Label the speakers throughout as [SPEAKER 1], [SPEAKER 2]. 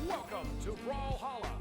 [SPEAKER 1] Welcome to Brawlhalla.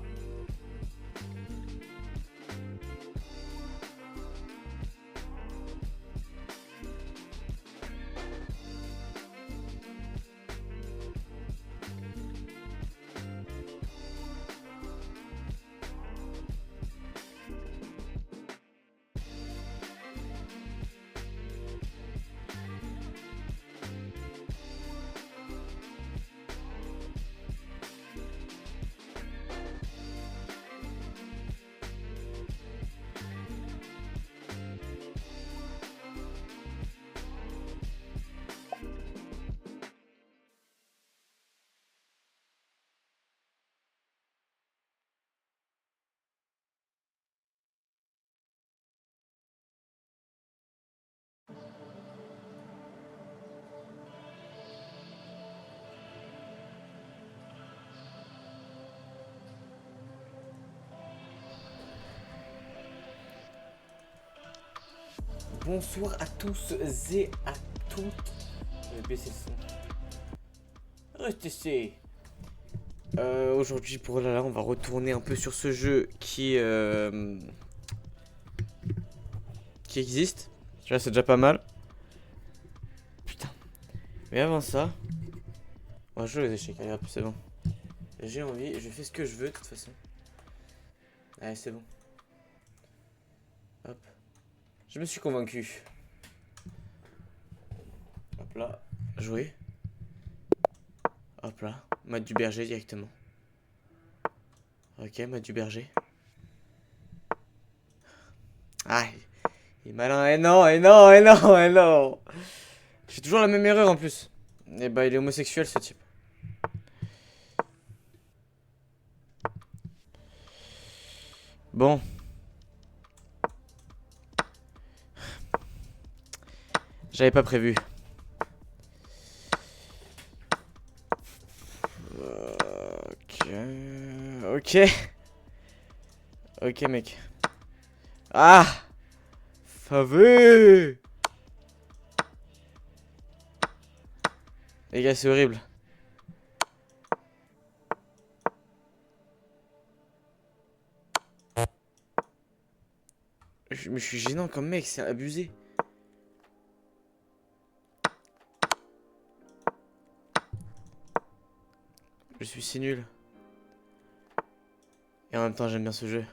[SPEAKER 2] Bonsoir à tous et à toutes. Je vais baisser le son. Restez ici. Aujourd'hui pour là, on va retourner un peu sur ce jeu qui existe. Tu vois, c'est déjà pas mal. Putain. Mais avant ça, on va jouer aux échecs. Allez hop, c'est bon. J'ai envie, je fais ce que je veux de toute façon. Allez, c'est bon. Hop. Je me suis convaincu. Hop là, jouer. Hop là, Matt du Berger directement. Ok, Matt du Berger. Ah, il est malin. Eh non, eh non, eh non, eh non. Je fais toujours la même erreur en plus. Eh bah, il est homosexuel ce type. Bon. J'avais pas prévu. Ok. Ok. Ok, mec. Ah! Faveux! Les gars, c'est horrible. Mais je suis gênant comme mec, c'est abusé. Je suis si nul. Et en même temps, j'aime bien ce jeu.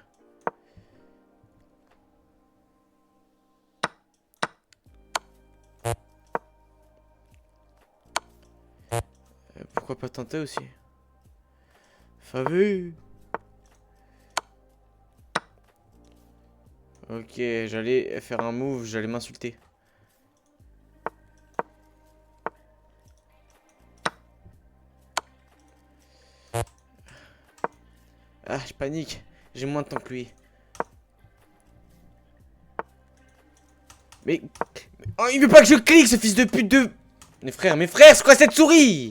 [SPEAKER 2] Pourquoi pas tenter aussi? Faveux! Ok, j'allais faire un move, j'allais m'insulter. Ah, je panique. J'ai moins de temps que lui. Mais... Oh, il veut pas que je clique, ce fils de pute de... mes frères, c'est quoi cette souris?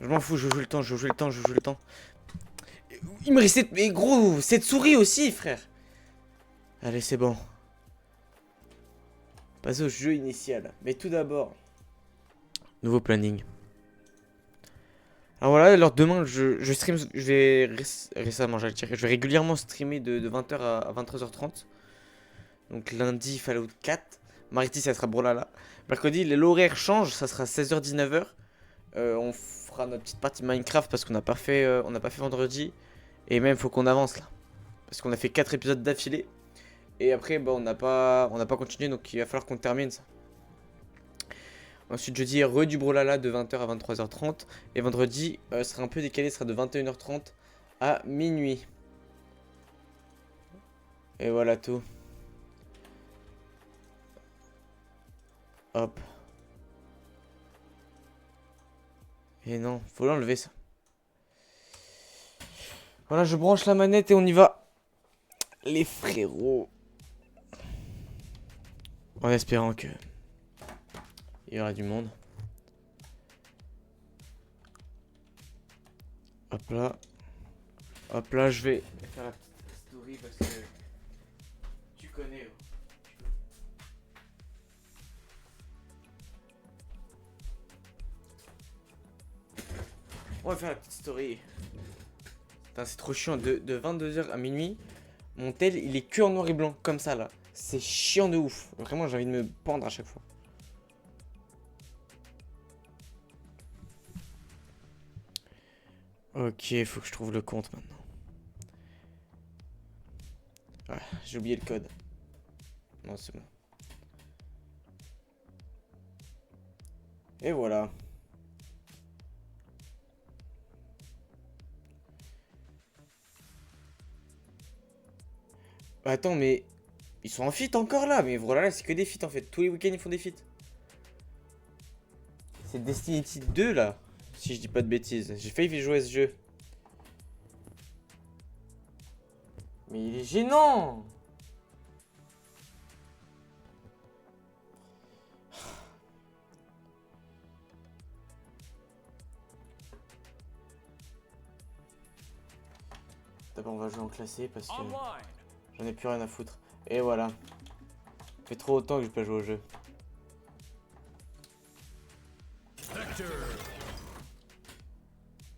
[SPEAKER 2] Je m'en fous, je joue le temps, je joue le temps, je joue le temps. Il me restait... Mais gros, cette souris aussi, frère. Allez, c'est bon. Passer au jeu initial. Mais tout d'abord... Nouveau planning. Alors voilà, alors demain, je stream... Je vais récemment, j'allais dire. Je vais régulièrement streamer de 20h à 23h30. Donc lundi, Fallout 4. Mardi, ça sera Brawlhalla. Mercredi, l'horaire change, ça sera 16h, 19h. On fera notre petite partie Minecraft parce qu'on n'a pas fait vendredi. Et même, faut qu'on avance là. Parce qu'on a fait 4 épisodes d'affilée. Et après, bah, on n'a pas continué, donc il va falloir qu'on termine ça. Ensuite, jeudi, du Brawlhalla de 20h à 23h30. Et vendredi, sera un peu décalé, sera de 21h30 à minuit. Et voilà tout. Hop. Et non, faut l'enlever ça. Voilà, je branche la manette et on y va. Les frérots. En espérant que il y aura du monde. Hop là. Hop là, je vais faire la petite story parce que tu connais. On va faire la petite story. Putain, c'est trop chiant. De 22h à minuit, mon tel il est que en noir et blanc, comme ça là. C'est chiant de ouf. Vraiment, j'ai envie de me pendre à chaque fois. Ok, faut que je trouve le compte maintenant. Ah, j'ai oublié le code. Non, c'est bon. Et voilà. Attends, mais ils sont en feat encore là. Mais voilà, c'est que des feats en fait. Tous les week-ends ils font des feats. C'est Destiny 2 là. Si je dis pas de bêtises. J'ai failli jouer à ce jeu. Mais il est gênant. D'abord on va jouer en classé parce que
[SPEAKER 1] Online.
[SPEAKER 2] j'en ai plus rien à foutre. Et voilà. Ça fait trop longtemps que je peux jouer au jeu.
[SPEAKER 1] Vector.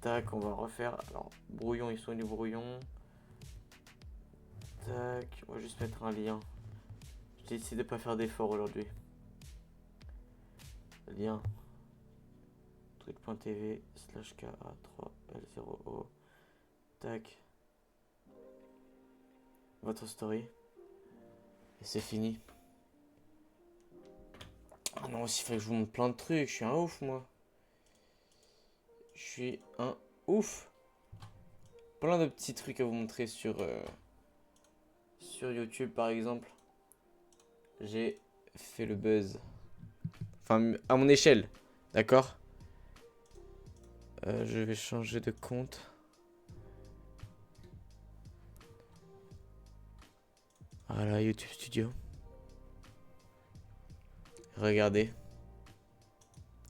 [SPEAKER 2] Tac, on va refaire. Alors, brouillon, ils sont où les brouillons? Tac, on va juste mettre un lien. J'ai décidé de pas faire d'effort aujourd'hui. Lien. Truc.tv slash KA3L0O. Tac. Votre story. Et c'est fini. Ah non, il fallait que je vous montre plein de trucs. Je suis un ouf, moi. Je suis un ouf. Plein de petits trucs à vous montrer sur YouTube, par exemple. J'ai fait le buzz. Enfin, à mon échelle. D'accord? Je vais changer de compte. Voilà, YouTube Studio. Regardez.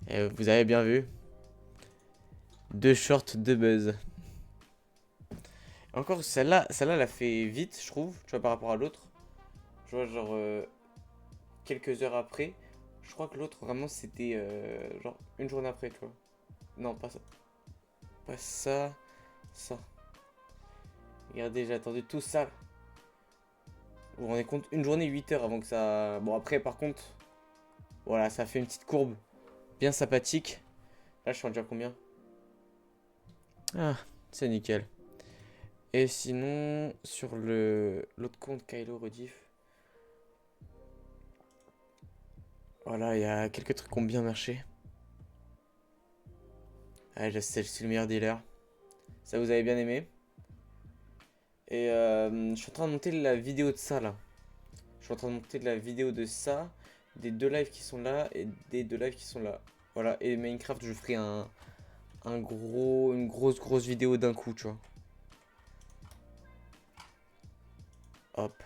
[SPEAKER 2] Et vous avez bien vu. 2 shorts de buzz. Encore celle-là, elle a fait vite, je trouve. Tu vois, par rapport à l'autre. Tu vois, genre quelques heures après. Je crois que l'autre, vraiment, c'était genre une journée après, tu vois. Non, pas ça. Pas ça. Ça. Regardez, j'ai attendu tout ça. Vous vous rendez compte, une journée, 8 heures avant que ça... Bon, après, par contre, voilà, ça fait une petite courbe bien sympathique. Là, je suis rendu à combien? Ah, c'est nickel. Et sinon, sur l'autre compte, Kylo Rediff. Voilà, il y a quelques trucs qui ont bien marché. Ah, c'est le meilleur dealer. Ça, vous avez bien aimé. Et je suis en train de monter la vidéo de ça, là. Je suis en train de monter la vidéo de ça. Des 2 lives qui sont là et des 2 lives qui sont là. Voilà, et Minecraft, je ferai une grosse vidéo d'un coup, tu vois. Hop.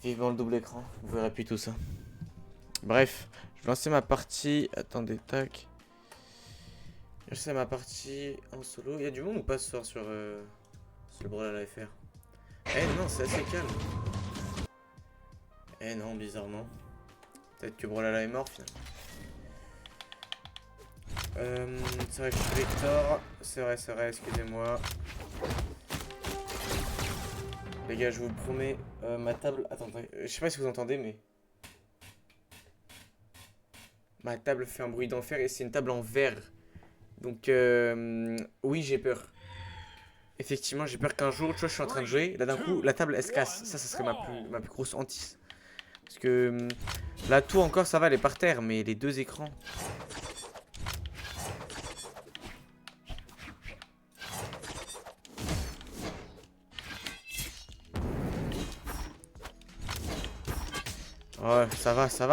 [SPEAKER 2] Vivement le double écran, vous verrez plus tout ça. Bref, je vais lancer ma partie. Attendez, tac. Je vais lancer ma partie en solo. Il y a du monde ou pas ce soir sur le Brawlhalla FR? Eh non, c'est assez calme. Eh non, bizarrement. Peut-être que Brawlhalla est mort finalement. C'est vrai que je suis Vector. C'est vrai, excusez-moi. Les gars, je vous promets, ma table... Attendez, je sais pas si vous entendez, mais... Ma table fait un bruit d'enfer et c'est une table en verre. Donc, oui, j'ai peur. Effectivement, j'ai peur qu'un jour, tu vois, je suis en train de jouer. Là, d'un coup, la table, elle se casse. Ça serait ma plus grosse hantise. Parce que là, tout encore, ça va, elle est par terre. Mais les 2 écrans... Ouais, ça va. Attends,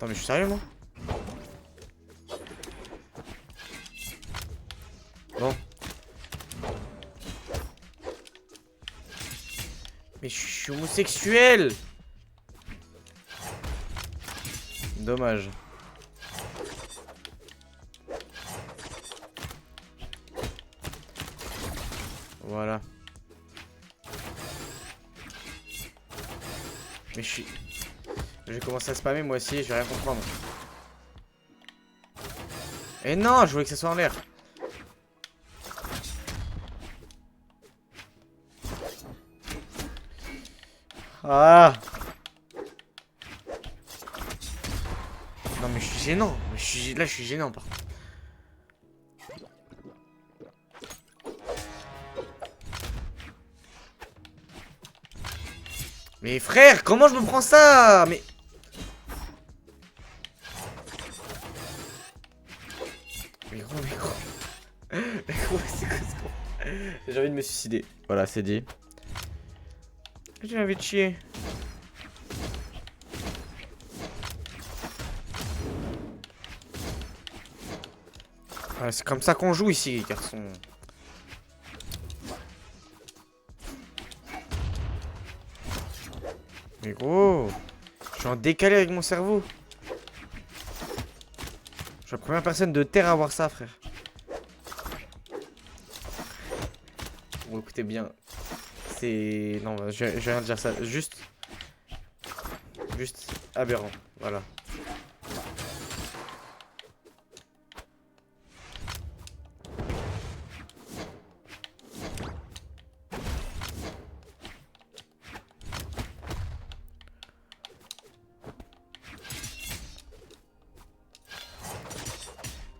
[SPEAKER 2] mais je suis sérieux, moi? Bon. Mais je suis homosexuel! Dommage. Voilà. Mais je vais commencer à spammer moi aussi, je vais rien comprendre. Et non, je voulais que ça soit en l'air. Ah. Non mais je suis gênant. Là je suis gênant par contre. Mais frère, comment je me prends ça? Mais gros, mais gros. Mais gros, c'est quoi ce con? J'ai envie de me suicider. Voilà, c'est dit. J'ai envie de chier. Ouais, c'est comme ça qu'on joue ici, les garçons. Mais gros, je suis en décalé avec mon cerveau. Je suis la première personne de Terre à voir ça, frère. Bon, écoutez bien. C'est... Non, je vais rien dire ça. Juste aberrant. Voilà.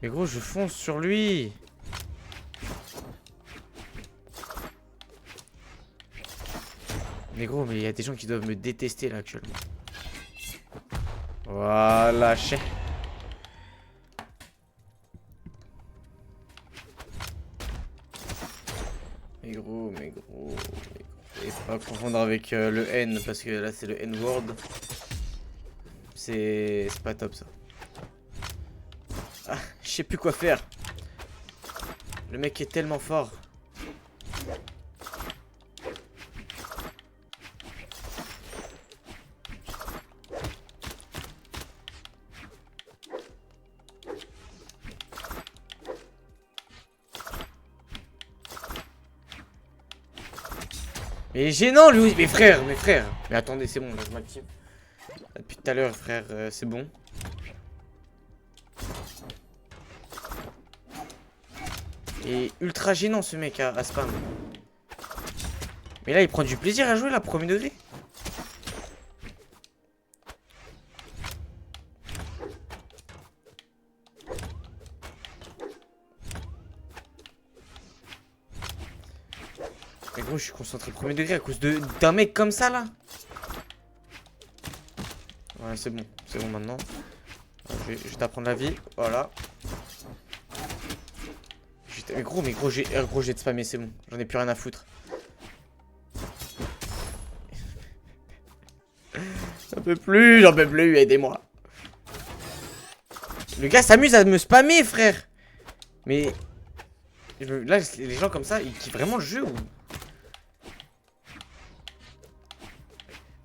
[SPEAKER 2] Mais gros, je fonce sur lui. Mais gros, mais il y a des gens qui doivent me détester là actuellement. Voilà, chien. Mais gros, mais gros. Et pas confondre avec le N, parce que là c'est le N-word. C'est pas top ça. Ah, je sais plus quoi faire. Le mec est tellement fort. Mais gênant lui, mes frères. Mais attendez, c'est bon, là je m'active. Depuis tout à l'heure, frère, c'est bon. Et ultra gênant ce mec à spam. Mais là il prend du plaisir à jouer là, premier degré. Mais gros, je suis concentré premier degré à cause d'un mec comme ça là. Ouais, c'est bon maintenant. Je vais t'apprendre la vie, voilà. Mais gros, j'ai de spammer, c'est bon. J'en ai plus rien à foutre. J'en peux plus, aidez-moi. Le gars s'amuse à me spammer, frère. Mais là, les gens comme ça, ils kiffent vraiment le jeu ou...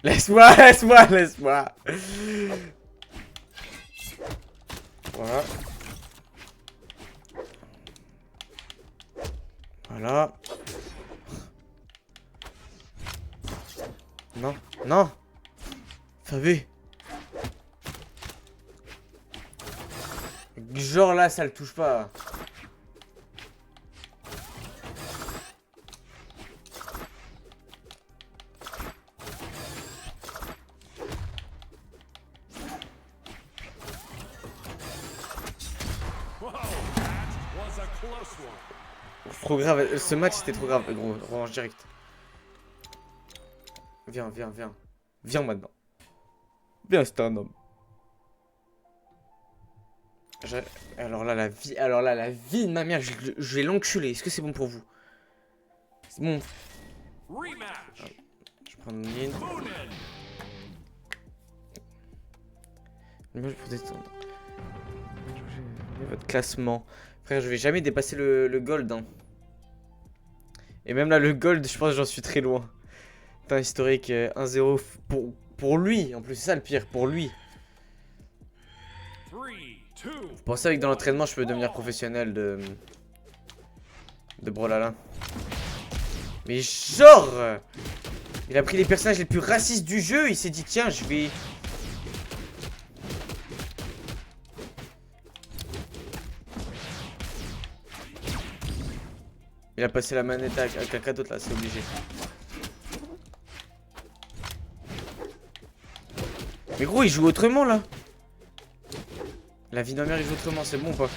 [SPEAKER 2] Laisse-moi. Voilà. Voilà. Non. Favez. Genre là, ça le touche pas. Trop grave, ce match c'était trop grave, gros, revanche direct. Viens. Viens maintenant. Viens, c'est un homme. Alors là, la vie de ma mère, je vais l'enculer. Est-ce que c'est bon pour vous? C'est bon. Je prends une ligne. Pour descendre. Votre classement. Frère, je vais jamais dépasser le gold. Hein. Et même là, le gold, je pense que j'en suis très loin. Putain, historique 1-0 pour lui. En plus, c'est ça le pire, pour lui. Vous pensez que dans l'entraînement, je peux devenir professionnel de Brawlhalla? Mais genre il a pris les personnages les plus racistes du jeu, il s'est dit tiens je vais... Il a passé la manette à quelqu'un d'autre là, c'est obligé. Mais gros il joue autrement là. La vie de ma mère il joue autrement, c'est bon ou pas?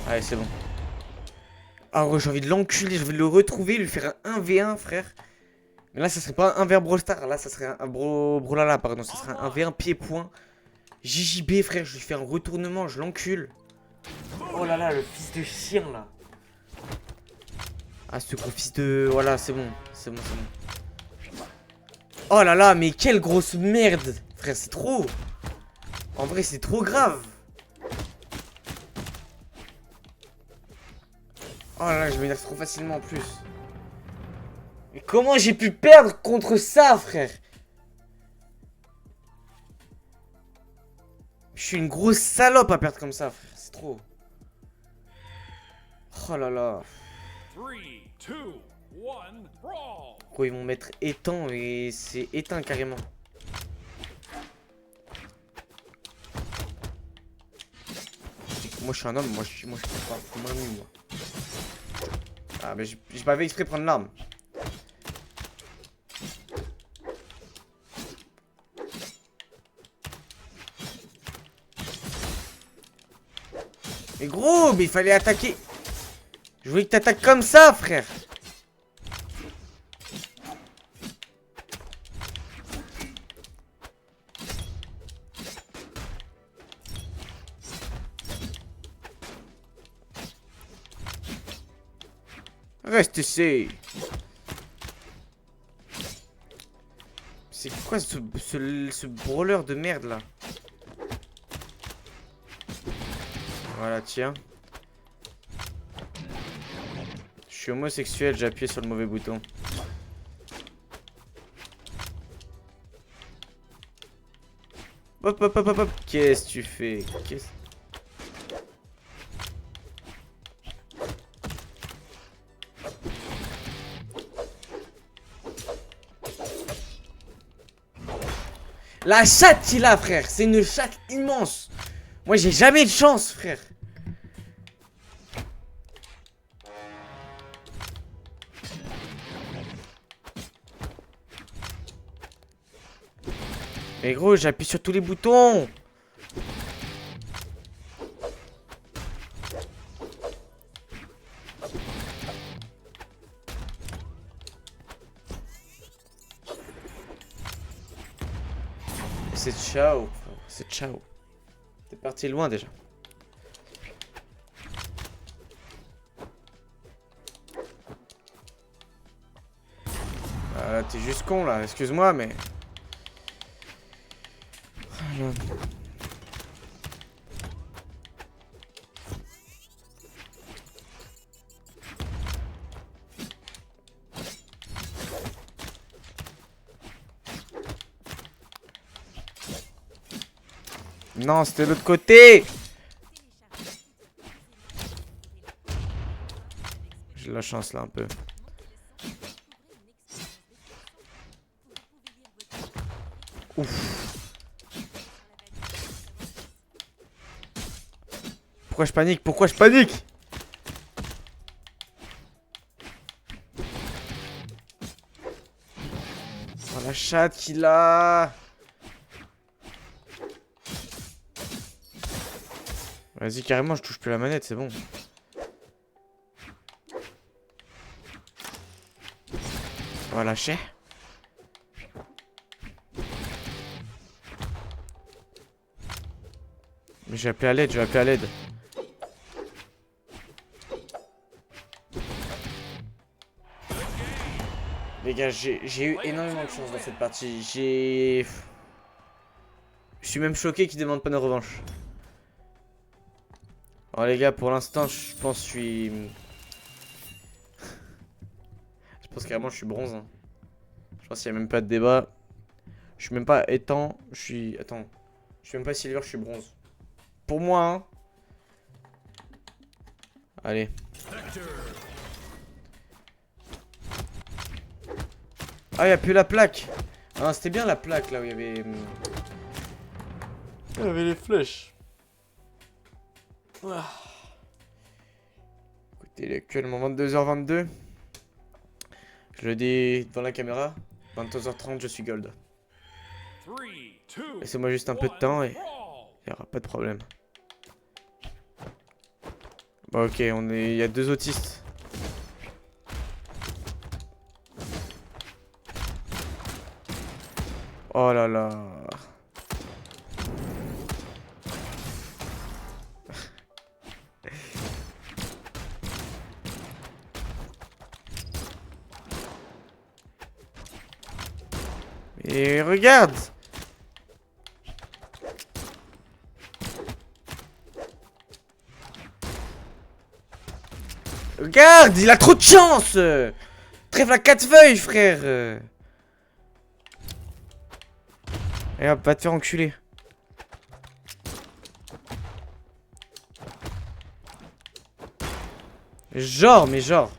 [SPEAKER 2] Allez c'est bon. Ah ouais j'ai envie de l'enculer, je vais le retrouver, lui faire un 1v1 frère. Mais là ça serait pas un 1v1 Brawl Star, là ça serait un Brawlhalla pardon, ça serait un 1v1 pied-point. JJB frère, je lui fais un retournement, je l'encule. Oh là là, le fils de chien là. Ah ce gros fils de... Voilà c'est bon, c'est bon, c'est bon. Oh là là, mais quelle grosse merde. Frère c'est trop. En vrai c'est trop grave. Oh là là, je m'énerve trop facilement en plus. Mais comment j'ai pu perdre contre ça, frère? Je suis une grosse salope à perdre comme ça, frère. C'est trop. Oh là là.
[SPEAKER 1] 3, 2, 1, brawl!
[SPEAKER 2] Gros, ils vont mettre éteint et c'est éteint carrément. Moi je suis un homme, moi je suis pas comme un nu, moi. Ah mais j'ai pas fait exprès de prendre l'arme. Mais gros, mais il fallait attaquer. Je voulais que t'attaques comme ça, frère. Reste ici. C'est quoi ce brawler de merde là? Voilà, tiens. Je suis homosexuel, j'ai appuyé sur le mauvais bouton. Hop, hop, hop, hop, hop. Qu'est-ce que tu fais? Qu'est-ce... La chatte qu'il a, frère. C'est une chatte immense. Moi, j'ai jamais de chance, frère. Mais gros, j'appuie sur tous les boutons. C'est ciao, c'est ciao. T'es parti loin déjà. T'es juste con là, excuse-moi mais... Non, c'était l'autre côté. J'ai de la chance là un peu. Ouf. Pourquoi je panique? Pourquoi je panique? Oh la chatte qu'il a. Vas-y, carrément, je touche plus la manette, c'est bon. On va lâcher. Mais je vais appeler à l'aide, je vais appeler à l'aide. Les gars, j'ai eu énormément de chance dans cette partie. Je suis même choqué qu'ils demandent pas de revanche. Alors les gars, pour l'instant, je pense que je suis... Je pense carrément que je suis bronze. Hein. Je pense qu'il n'y a même pas de débat. Je suis même pas étant. Je suis... Attends. Je suis même pas silver, je suis bronze. Pour moi, hein. Allez. Ah, y'a plus la plaque. Ah, c'était bien la plaque là où il y avait. Il y avait les flèches. Ah. Écoutez, il est actuellement 22h22. Je le dis devant la caméra. 22h30, je suis gold. Laissez-moi juste un peu de temps et il n'y aura pas de problème. Bon, ok, il y a 2 autistes. Oh là là. Et regarde. Regarde, il a trop de chance. Trèfle à 4 feuilles, frère. Et hop, va te faire enculer. Genre, mais genre.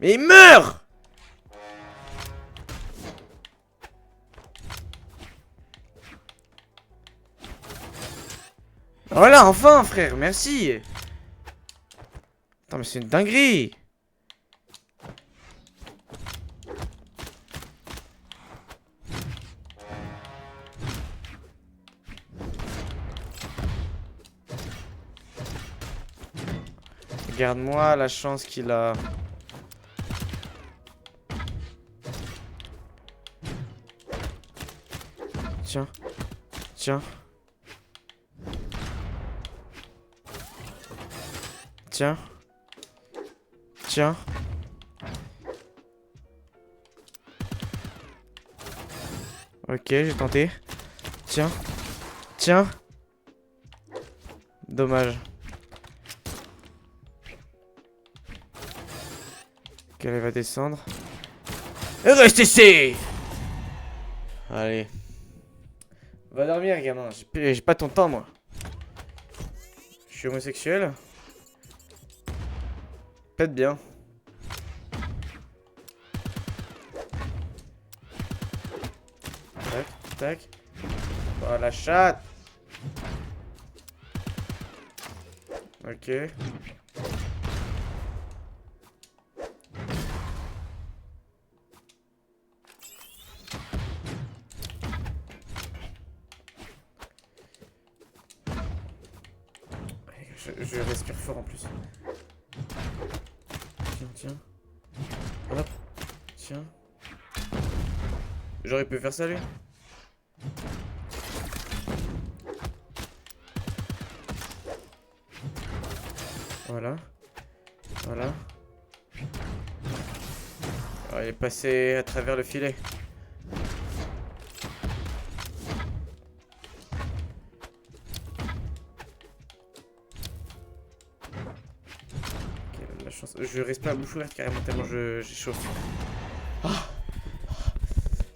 [SPEAKER 2] Mais il meurt. Voilà, enfin, frère, merci. Attends, mais c'est une dinguerie. Regarde-moi la chance qu'il a. Tiens. Tiens. Tiens. Tiens. Ok, j'ai tenté. Tiens. Tiens. Dommage. Ok, elle va descendre. Reste ici. Allez. Va dormir, gamin. J'ai pas ton temps, moi. Je suis homosexuel. Peut-être bien. Tac, tac. Oh, la chatte. Ok. Je respire fort en plus. Tiens, tiens. Hop. Tiens. J'aurais pu faire ça, lui. Voilà. Voilà. Oh, il est passé à travers le filet. Ok, la chance. Je reste pas à bouche ouverte carrément tellement j'ai chaud. Ah.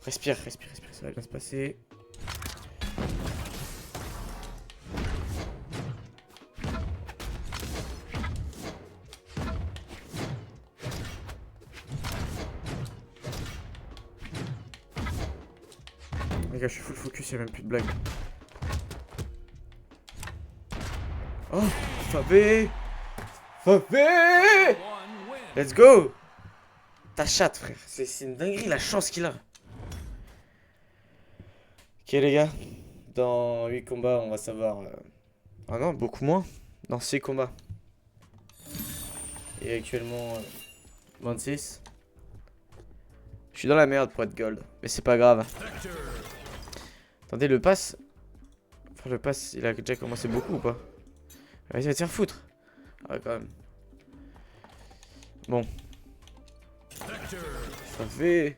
[SPEAKER 2] Respire, respire, respire, ça va bien se passer. Les gars, je suis full focus, y'a même plus de blague. Oh, Fabé! Fabé! Let's go! Ta chatte, frère. C'est une dinguerie la chance qu'il a. Ok, les gars. Dans 8 combats, on va savoir. Ah non, beaucoup moins. Dans 6 combats. Et actuellement, 26. Je suis dans la merde pour être gold. Mais c'est pas grave. Attendez, le pass. Enfin, le pass, il a déjà commencé beaucoup ou pas? Vas-y, va te faire foutre. Ah, ouais, quand même. Bon. Ça fait.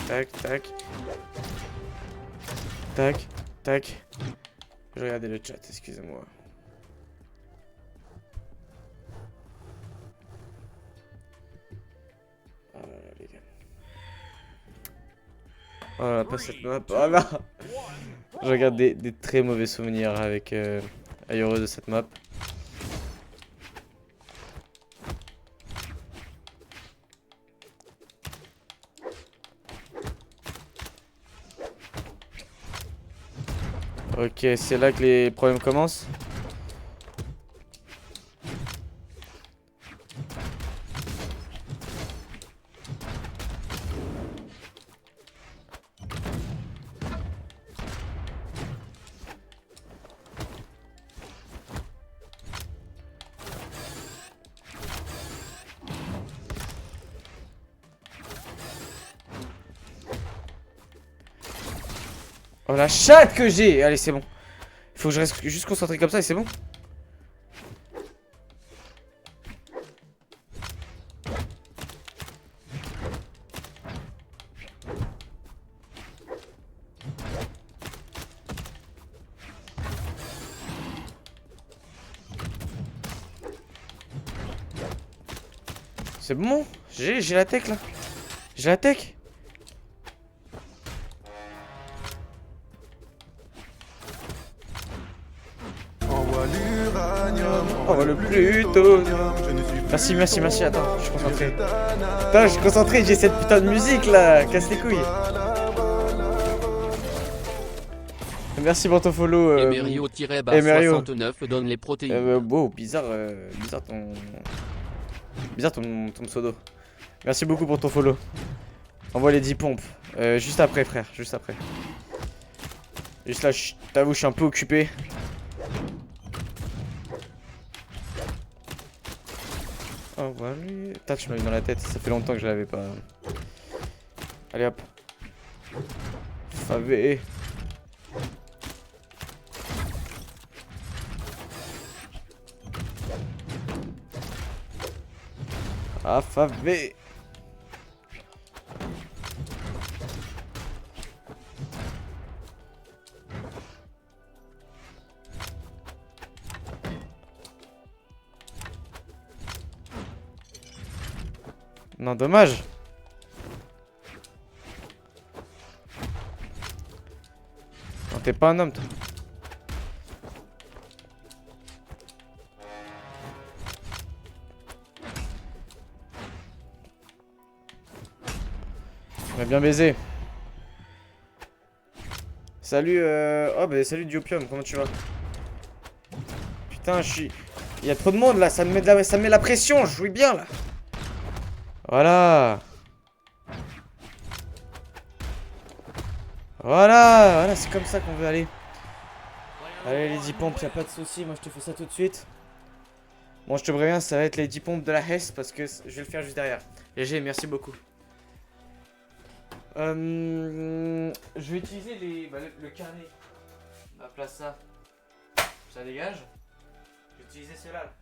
[SPEAKER 2] Tac, tac, tac. Tac, tac. Je regardais le chat, excusez-moi. Ah là là, les gars. Voilà, pas cette map.
[SPEAKER 1] 3, 2,
[SPEAKER 2] Voilà.
[SPEAKER 1] 1,
[SPEAKER 2] Je regarde
[SPEAKER 1] brawl.
[SPEAKER 2] des très mauvais souvenirs avec Aïeureux de cette map. Ok, c'est là que les problèmes commencent. Oh la chatte que j'ai. Allez, c'est bon. Il faut que je reste juste concentré comme ça et c'est bon. C'est bon. J'ai la tech là. J'ai la tech.
[SPEAKER 3] Envoie l'uranium,
[SPEAKER 2] Envoie le plutonium.
[SPEAKER 3] Je ne suis
[SPEAKER 2] Merci, merci, merci. Attends, je suis concentré.
[SPEAKER 3] Putain,
[SPEAKER 2] Putain, je suis concentré. J'ai cette putain de musique là. Casse les couilles. Merci pour ton follow. Emerio.
[SPEAKER 4] Emerio-69 donne les protéines.
[SPEAKER 2] Wow, bizarre, bizarre ton pseudo. Merci beaucoup pour ton follow. Envoie les 10 pompes. Juste après, frère, juste après. Juste là, je t'avoue, je suis un peu occupé. Oh, voilà. Putain, tu m'as eu dans la tête, ça fait longtemps que je l'avais pas. Allez hop. Favé. Ah, favé. Non, dommage. Non, t'es pas un homme, toi. On a bien baisé. Salut, oh, bah salut Diopium, comment tu vas? Putain, je suis... Il y a trop de monde là, ça me met, ça me met la pression, je jouis bien là. Voilà. Voilà, c'est comme ça qu'on veut aller. Allez, les 10 pompes, y'a pas de soucis, moi je te fais ça tout de suite. Bon, je te préviens, ça va être les 10 pompes de la Hesse parce que je vais le faire juste derrière. GG, merci beaucoup. Je vais utiliser le carnet. On va placer ça. Ça dégage. Je vais utiliser cela.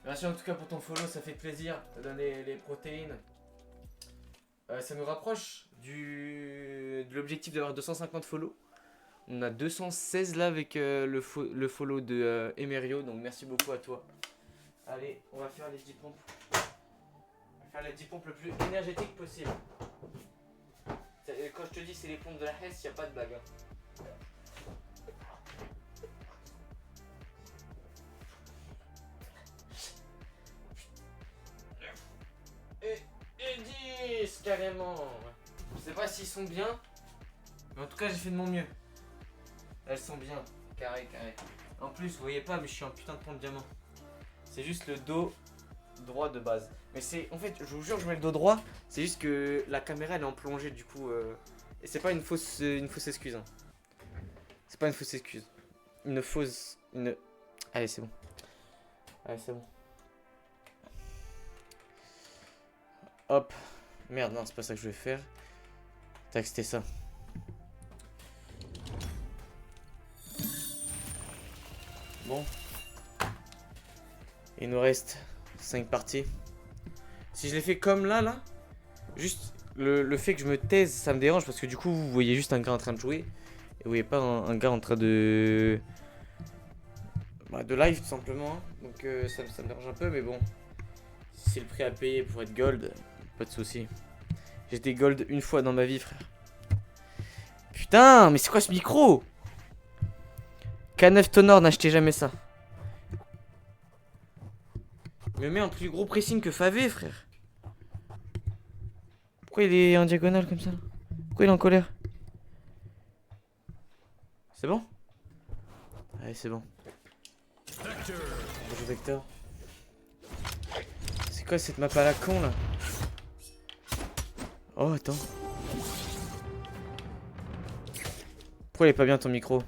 [SPEAKER 2] Merci en tout cas pour ton follow, ça fait plaisir. Ça donne les protéines. Ça nous rapproche de l'objectif d'avoir 250 follow. On a 216 là avec le follow de Emerio, donc merci beaucoup à toi. Allez, on va faire les 10 pompes. On va faire les 10 pompes le plus énergétique possible. Quand je te dis c'est les pompes de la Hesse, y a pas de blague. Hein. Et 10 carrément. Je sais pas s'ils sont bien, mais en tout cas j'ai fait de mon mieux. Elles sont bien, carré. En plus vous voyez pas mais je suis un putain de pompe diamant. C'est juste le dos droit de base. Mais c'est en fait je vous jure je mets le dos droit. C'est juste que la caméra elle est en plongée du coup et c'est pas une fausse excuse hein. C'est pas une fausse excuse. Allez c'est bon. Allez c'est bon. Hop. Merde, non, c'est pas ça que je vais faire. Tac, c'était ça. Bon. Il nous reste 5 parties. Si je les fais comme là, juste le fait que je me taise, ça me dérange parce que du coup, vous voyez juste un gars en train de jouer. Et vous voyez pas un gars en train de... de live tout simplement. Donc ça me dérange un peu, mais bon. Si c'est le prix à payer pour être gold, pas de soucis. J'ai des gold une fois dans ma vie, frère. Putain, mais c'est quoi ce micro? K9 Tonor, n'achetez jamais ça. Me met en plus gros pressing que Favé, frère. Pourquoi il est en diagonale comme ça? Pourquoi il est en colère? C'est bon? Allez, c'est bon. Bonjour Vector. C'est quoi cette map à la con là? Oh, attends. Pourquoi il est pas bien ton micro?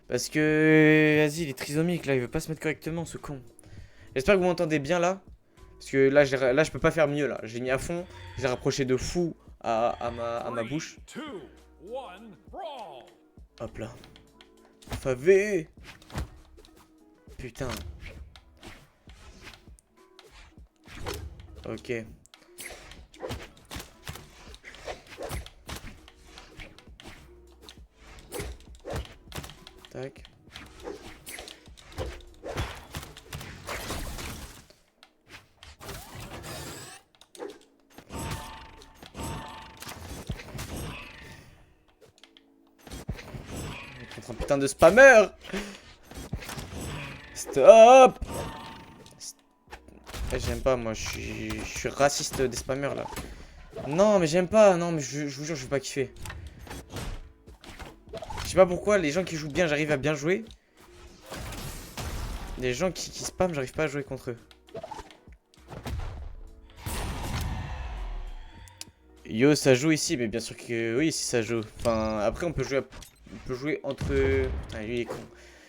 [SPEAKER 2] Parce que... Vas-y, il est trisomique là, il veut pas se mettre correctement ce con. J'espère que vous m'entendez bien là. Parce que là, je peux pas faire mieux là. J'ai mis à fond, j'ai rapproché de fou à ma bouche.
[SPEAKER 1] 3, 2, 1, brawl.
[SPEAKER 2] Hop là. Favé. Putain. Ok. Tac. Contre un putain de spammer. Stop. J'aime pas, moi, je suis raciste des spammers là. Non, mais j'aime pas, non, mais je vous jure, je vais pas kiffer. Je sais pas pourquoi, les gens qui jouent bien, j'arrive à bien jouer. Les gens qui spamment, j'arrive pas à jouer contre eux. Yo, ça joue ici, mais bien sûr que oui, si ça joue. Enfin, après, on peut jouer entre. Ah, lui, il est con.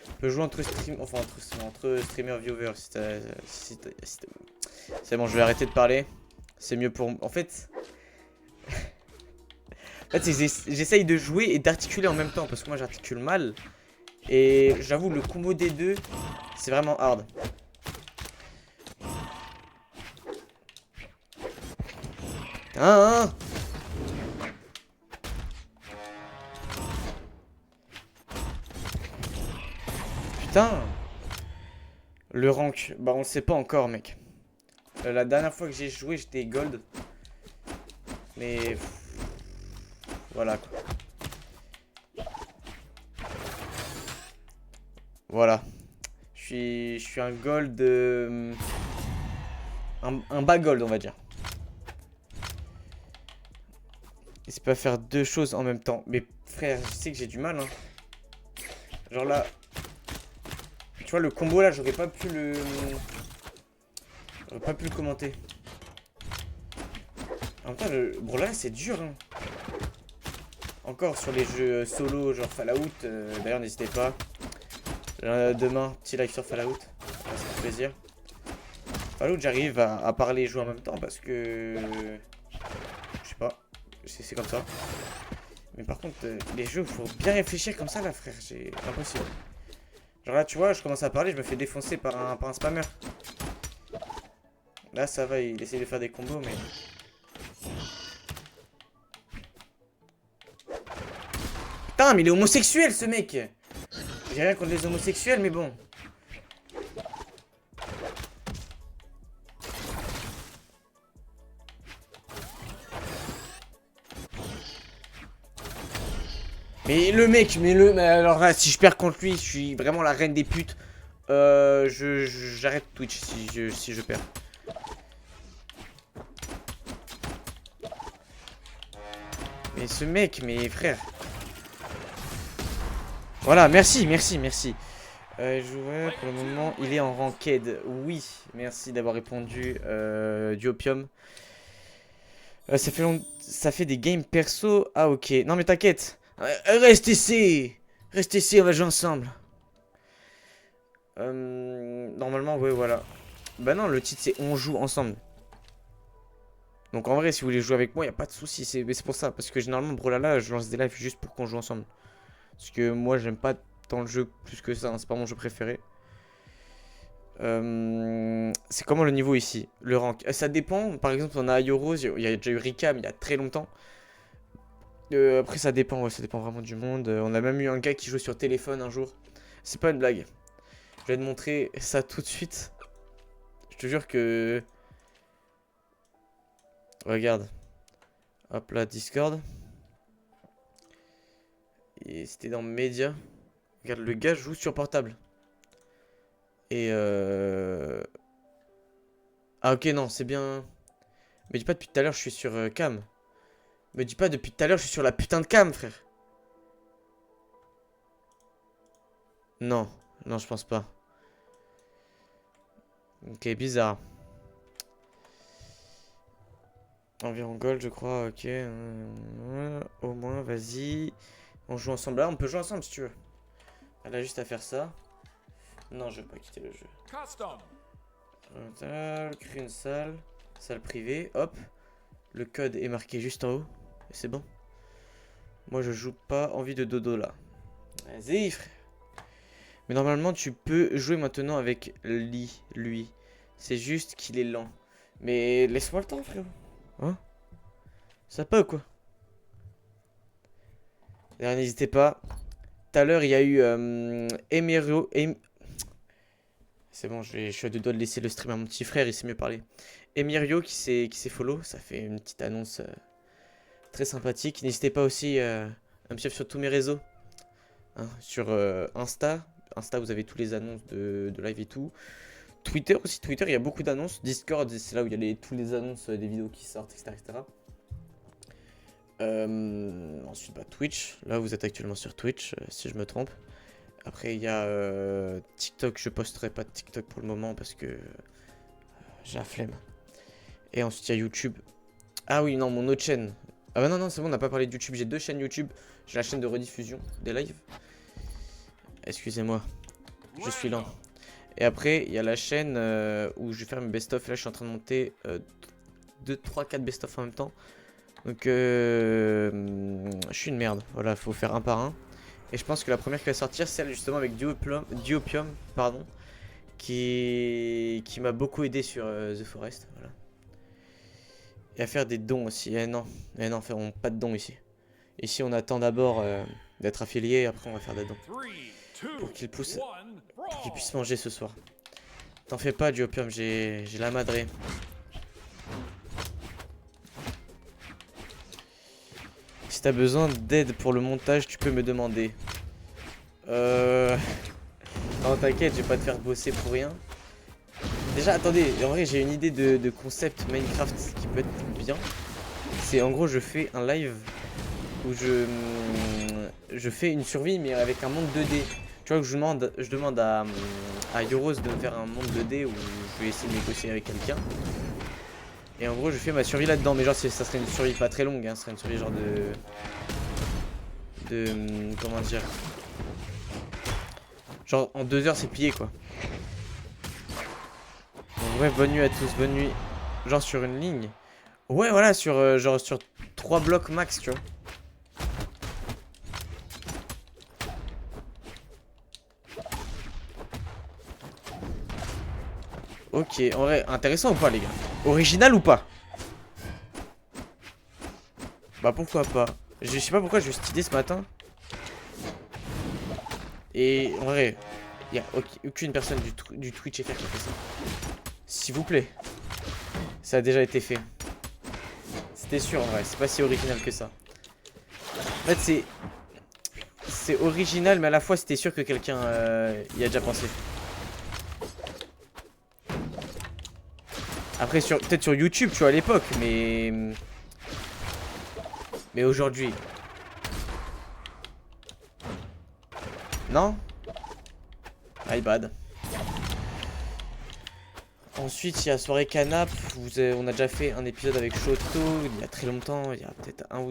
[SPEAKER 2] On peut jouer entre stream, enfin entre streamer viewers. C'est bon, je vais arrêter de parler. C'est mieux pour. En fait, j'essaye de jouer et d'articuler en même temps parce que moi j'articule mal. Et j'avoue, le combo des deux, c'est vraiment hard. Hein. Putain. Le rank, bah on le sait pas encore, mec. La dernière fois que j'ai joué, j'étais gold. Mais voilà quoi. Voilà. Je suis un gold. Un bas gold, on va dire. Et c'est pas faire deux choses en même temps. Mais frère, je sais que j'ai du mal. Hein. Genre là. Tu vois, le combo là, j'aurais pas pu le. J'aurais pas pu le commenter. En même temps, le Brawlhalla c'est dur. Hein. Encore sur les jeux solo, genre Fallout. D'ailleurs, n'hésitez pas. Demain, petit live sur Fallout. Ça fait plaisir. Fallout, j'arrive à parler et jouer en même temps parce que. Je sais pas. C'est comme ça. Mais par contre, les jeux, faut bien réfléchir comme ça là, frère. C'est impossible. Genre là, tu vois, je commence à parler, je me fais défoncer par un spammer. Là, ça va, il essaie de faire des combos, mais. Putain, mais il est homosexuel ce mec! J'ai rien contre les homosexuels, mais bon. Mais le mec, mais alors là, si je perds contre lui, je suis vraiment la reine des putes. J'arrête Twitch si je perds. Mais ce mec, mais frère. Voilà, merci. Joueur, pour le moment, il est en ranked. Oui, merci d'avoir répondu, du opium. Ça fait des games perso. Ah, ok. Non, mais t'inquiète. Reste ici, on va jouer ensemble. Normalement, ouais, voilà. Bah non, le titre c'est on joue ensemble. Donc en vrai, si vous voulez jouer avec moi, y a pas de souci. C'est pour ça, parce que généralement, Brawlhalla, je lance des lives juste pour qu'on joue ensemble. Parce que moi, j'aime pas tant le jeu plus que ça. Hein, c'est pas mon jeu préféré. C'est comment le niveau ici? Le rank. Ça dépend. Par exemple, on a Yoros. Il y a déjà eu Rika, mais il y a très longtemps. Après ça dépend, ouais, ça dépend vraiment du monde. On a même eu un gars qui jouait sur téléphone un jour. C'est pas une blague. Je vais te montrer ça tout de suite. Je te jure que... Regarde. Hop là, Discord. Et c'était dans Média. Regarde, le gars joue sur portable. Et Ah ok, non, c'est bien. Me dis pas depuis tout à l'heure je suis sur cam. Me dis pas depuis tout à l'heure je suis sur la putain de cam, frère. Non, non, je pense pas. Ok, bizarre. Environ gold, je crois, ok. Au moins, vas-y. On joue ensemble. Là, on peut jouer ensemble si tu veux. Elle a juste à faire ça. Non, je vais pas quitter le jeu.
[SPEAKER 1] Custom.
[SPEAKER 2] Créer une salle. Salle privée. Hop. Le code est marqué juste en haut. Et c'est bon. Moi, je joue pas envie de dodo là. Vas-y, frère. Mais normalement, tu peux jouer maintenant avec lui. C'est juste qu'il est lent. Mais laisse-moi le temps, frérot. Hein? Ça peut ou quoi? D'ailleurs, n'hésitez pas. Tout à l'heure, il y a eu Emerio. C'est bon, je suis à deux doigts de laisser le stream à mon petit frère, il sait mieux parler. Emirio qui s'est follow, ça fait une petite annonce très sympathique. N'hésitez pas aussi à me suivre sur tous mes réseaux. Hein, sur Insta. Insta, vous avez tous les annonces de live et tout. Twitter aussi, Twitter, il y a beaucoup d'annonces. Discord, c'est là où il y a tous les annonces des vidéos qui sortent, etc. Ensuite, bah, Twitch. Là, vous êtes actuellement sur Twitch, si je me trompe. Après, il y a TikTok. Je posterai pas de TikTok pour le moment parce que j'ai la flemme. Et ensuite, il y a YouTube. Ah oui, non, mon autre chaîne. Ah bah non, non, c'est bon, on n'a pas parlé de YouTube. J'ai deux chaînes YouTube. J'ai la chaîne de rediffusion des lives. Excusez-moi, je suis lent. Et après, il y a la chaîne où je vais faire mes best-of. Là, je suis en train de monter 2, 3, 4 best-of en même temps. Donc, je suis une merde. Voilà, faut faire un par un. Et je pense que la première qui va sortir, c'est celle justement avec Diopium, pardon, qui m'a beaucoup aidé sur The Forest. Voilà. Et à faire des dons aussi. Eh non, ferons pas de dons ici. Ici, on attend d'abord d'être affilié. Après, on va faire des dons. Pour qu'il puisse manger ce soir. T'en fais pas, Diopium, j'ai la madrée. Si t'as besoin d'aide pour le montage, tu peux me demander. Non, t'inquiète, je vais pas te faire bosser pour rien. Déjà, attendez, en vrai, j'ai une idée de concept Minecraft qui peut être bien. C'est en gros, je fais un live où je fais une survie, mais avec un monde 2D. Tu vois que je demande à Yoros de me faire un monde 2D où je vais essayer de négocier avec quelqu'un. Et en gros, je fais ma survie là-dedans. Mais genre, ça serait une survie pas très longue. Hein, ça serait une survie genre comment dire. Genre, en 2 heures, c'est plié, quoi. Donc, ouais, bonne nuit à tous. Bonne nuit. Genre, sur une ligne. Ouais, voilà, sur genre sur 3 blocs max, tu vois. Ok, en vrai, intéressant ou pas, les gars? Original ou pas? Bah pourquoi pas. Je sais pas pourquoi j'ai eu cette idée ce matin. Et en vrai, il n'y a aucune personne du Twitch FR qui a fait ça. S'il vous plaît. Ça a déjà été fait. C'était sûr en vrai, c'est pas si original que ça. En fait c'est original mais à la fois c'était sûr que quelqu'un y a déjà pensé. Après peut-être sur YouTube tu vois à l'époque mais aujourd'hui. Non? My bad. Ensuite, il y a Soirée Canap. On a déjà fait un épisode avec Shoto il y a très longtemps. Il y a peut-être un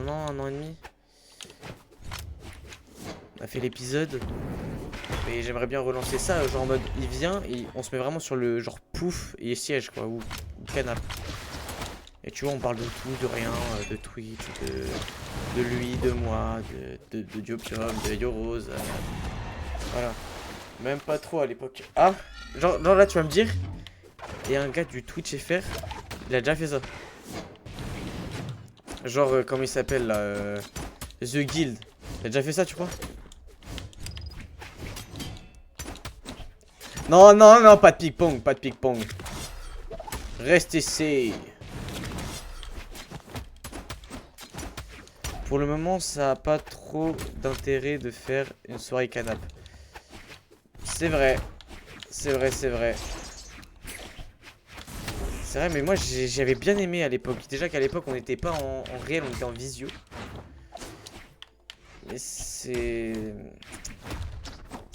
[SPEAKER 2] an et demi. On a fait l'épisode. Et j'aimerais bien relancer ça. Genre en mode, il vient et on se met vraiment sur le genre pouf et siège quoi. Ou Canap. Et tu vois, on parle de tout, de rien, de Twitch, de lui, de moi, de Diopium, de Yoros. Voilà. Même pas trop à l'époque. Ah, genre là tu vas me dire, il y a un gars du Twitch FR, il a déjà fait ça. Genre comment il s'appelle là, The Guild. Il a déjà fait ça tu crois? Non, pas de ping-pong, Reste ici. Pour le moment, ça a pas trop d'intérêt de faire une soirée canap. C'est vrai. C'est vrai, c'est vrai. C'est vrai, mais moi j'avais bien aimé à l'époque. Déjà qu'à l'époque on n'était pas en réel, on était en visio. Mais c'est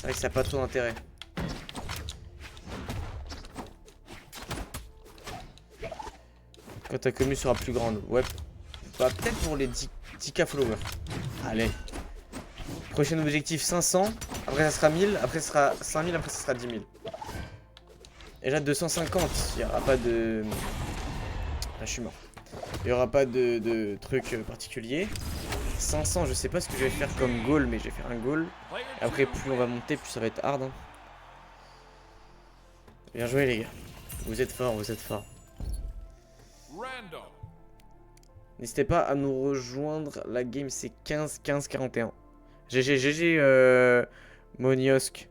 [SPEAKER 2] vrai que ça n'a pas trop d'intérêt. Quand ta commu sera plus grande. Ouais. Bah peut-être pour les 10K followers. Allez. Prochain objectif 500. Après ça sera 1000. Après ça sera 5000. Après ça sera 10 000. Et là 250. Il n'y aura pas de... Ah, je suis mort. Il n'y aura pas de truc particulier. 500, je sais pas ce que je vais faire comme goal, mais je vais faire un goal. Et après, plus on va monter, plus ça va être hard. Hein. Bien joué, les gars. Vous êtes forts, vous êtes forts. N'hésitez pas à nous rejoindre. La game, c'est 15-15-41. GG, Moniosk.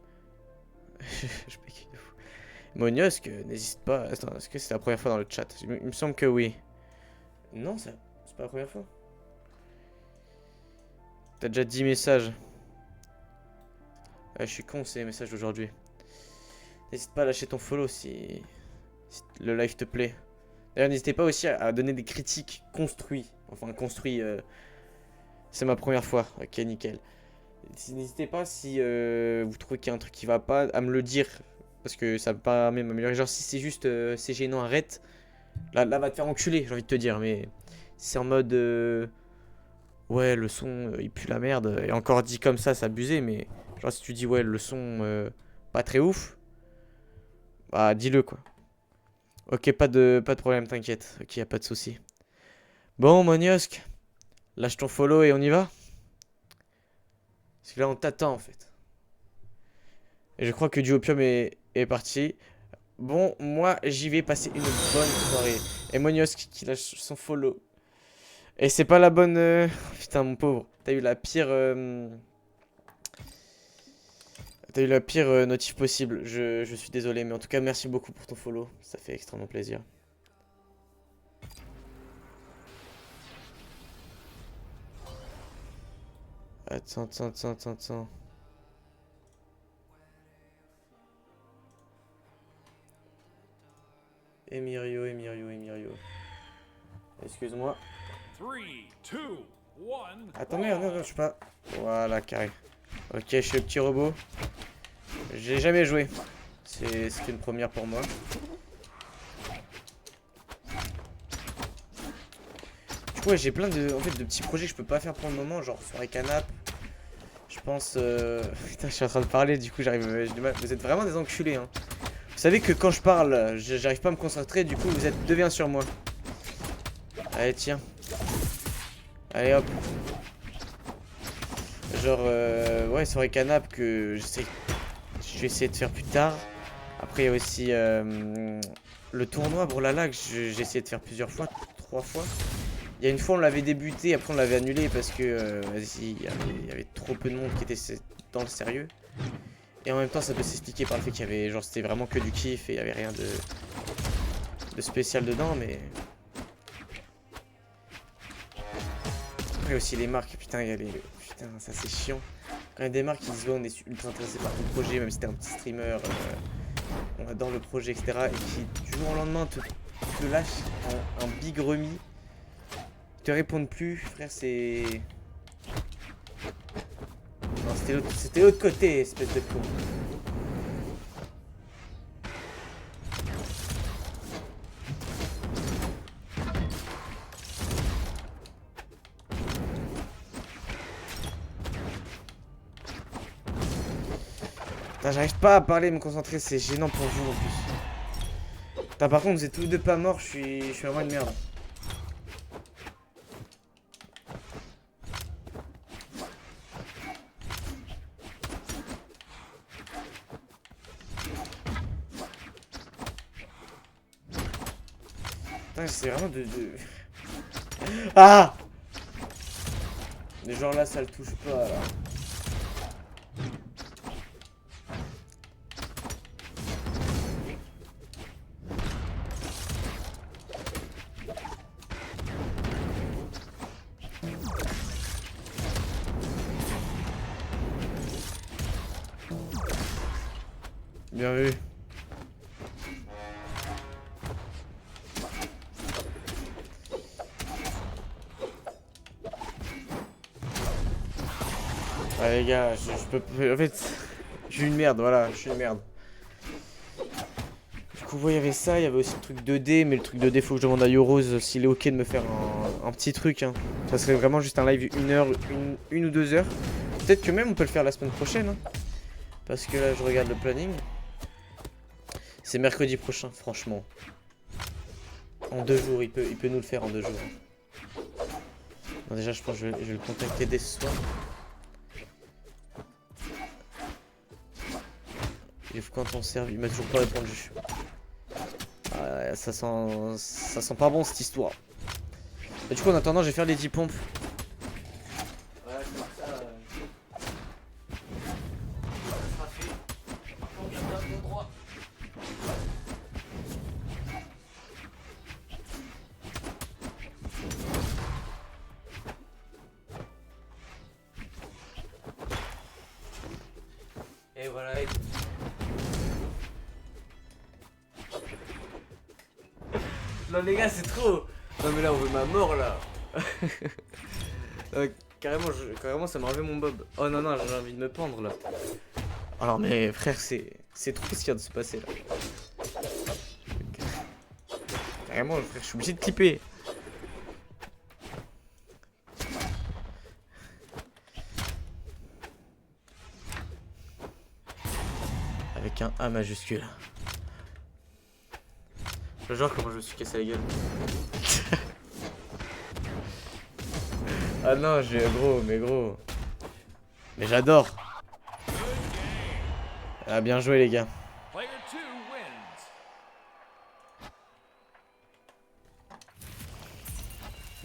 [SPEAKER 2] Je péquille de fou. Moniosk, n'hésite pas. Attends, est-ce que c'est la première fois dans le chat? Il me semble que oui. Non, c'est pas la première fois. T'as déjà 10 messages. Je suis con, c'est les messages d'aujourd'hui. N'hésite pas à lâcher ton follow si le live te plaît. D'ailleurs, n'hésitez pas aussi à donner des critiques construits. Enfin, construits. C'est ma première fois. Ok, nickel. N'hésitez pas si vous trouvez qu'il y a un truc qui va pas à me le dire. Parce que ça va pas même m'améliorer. Genre, si c'est juste c'est gênant, arrête. Là, va te faire enculer, j'ai envie de te dire. Mais c'est en mode. Ouais, le son, il pue la merde. Et encore dit comme ça, c'est abusé. Mais genre, si tu dis, ouais, le son, pas très ouf. Bah, dis-le, quoi. Ok, pas de problème, t'inquiète. Ok, y a pas de souci. Bon, Moniosk. Lâche ton follow et on y va. Parce que là, on t'attend, en fait. Et je crois que Duopium est parti. Bon, moi, j'y vais passer une bonne soirée. Et Moniosk qui lâche son follow. Et c'est pas la bonne... Putain, mon pauvre. T'as eu la pire... T'as eu la pire notif possible. Je suis désolé. Mais en tout cas, merci beaucoup pour ton follow. Ça fait extrêmement plaisir. Attends. Emirio. Excuse-moi.
[SPEAKER 1] 3, 2, 1.
[SPEAKER 2] Attends, non, je suis pas... Voilà, carré. Ok, je suis le petit robot. J'ai jamais joué. C'est une première pour moi. Du coup, ouais, j'ai plein de petits projets que je peux pas faire pour le moment. Genre soirée canap. Je pense... Putain, je suis en train de parler, du coup j'arrive... Vous êtes vraiment des enculés, hein. Vous savez que quand je parle, j'arrive pas à me concentrer. Du coup, vous êtes 2v1 sur moi. Allez, tiens. Allez, hop. Genre, ouais, soirée canap que je vais essayer de faire plus tard. Après, il y a aussi le tournoi Brolala que j'ai essayé de faire plusieurs fois, 3 fois. Il y a une fois, on l'avait débuté, après on l'avait annulé parce que, vas-y, il y avait trop peu de monde qui était dans le sérieux. Et en même temps, ça peut s'expliquer par le fait qu'il y avait, genre, c'était vraiment que du kiff et il y avait rien de spécial dedans, mais... Après aussi les marques, putain, il y a les... Putain, ça c'est chiant. Quand il y a des marques qui disent ouais, on est ultra intéressé par ton projet, même si t'es un petit streamer, on adore le projet, etc. Et qui du jour au lendemain te lâchent un big remis. Ils te répondent plus, frère, c'est... Non, c'était l'autre côté, espèce de con. J'arrive pas à parler et me concentrer, c'est gênant pour vous en plus. Putain, par contre, vous êtes tous les deux pas morts, je suis vraiment une merde. Putain, c'est vraiment de... Ah! Mais genre là, ça le touche pas, là. Bien vu. Ah les gars, je peux... En fait, je suis une merde, voilà, je suis une merde. Du coup, il y avait ça, il y avait aussi le truc 2D, mais le truc 2D, faut que je demande à Yorose s'il est ok de me faire un petit truc. Hein. Ça serait vraiment juste un live 1 heure, une ou 2 heures. Peut-être que même on peut le faire la semaine prochaine. Hein. Parce que là, je regarde le planning. C'est mercredi prochain, franchement. En 2 jours, il peut nous le faire en 2 jours. Bon, déjà, je pense que je vais le contacter dès ce soir. Et quand on sert, il m'a toujours pas répondu. Ah, ça sent pas bon cette histoire. Et du coup, en attendant, je vais faire les 10 pompes. Voilà, je vais faire ça. Ça sera fait. On vient d'un endroit. Et voilà. Non les gars, c'est trop. Non mais là on veut ma mort là. Carrément ça m'a enlevé mon bob. Oh non non, j'ai envie de me pendre là. Alors mais frère, c'est trop ce qui vient de se passer là. Carrément frère, je suis obligé de clipper. Avec un A majuscule. Le genre comment je me suis cassé la gueule. Ah non, gros, mais gros. Mais j'adore. Ah bien joué les gars.
[SPEAKER 1] Player 2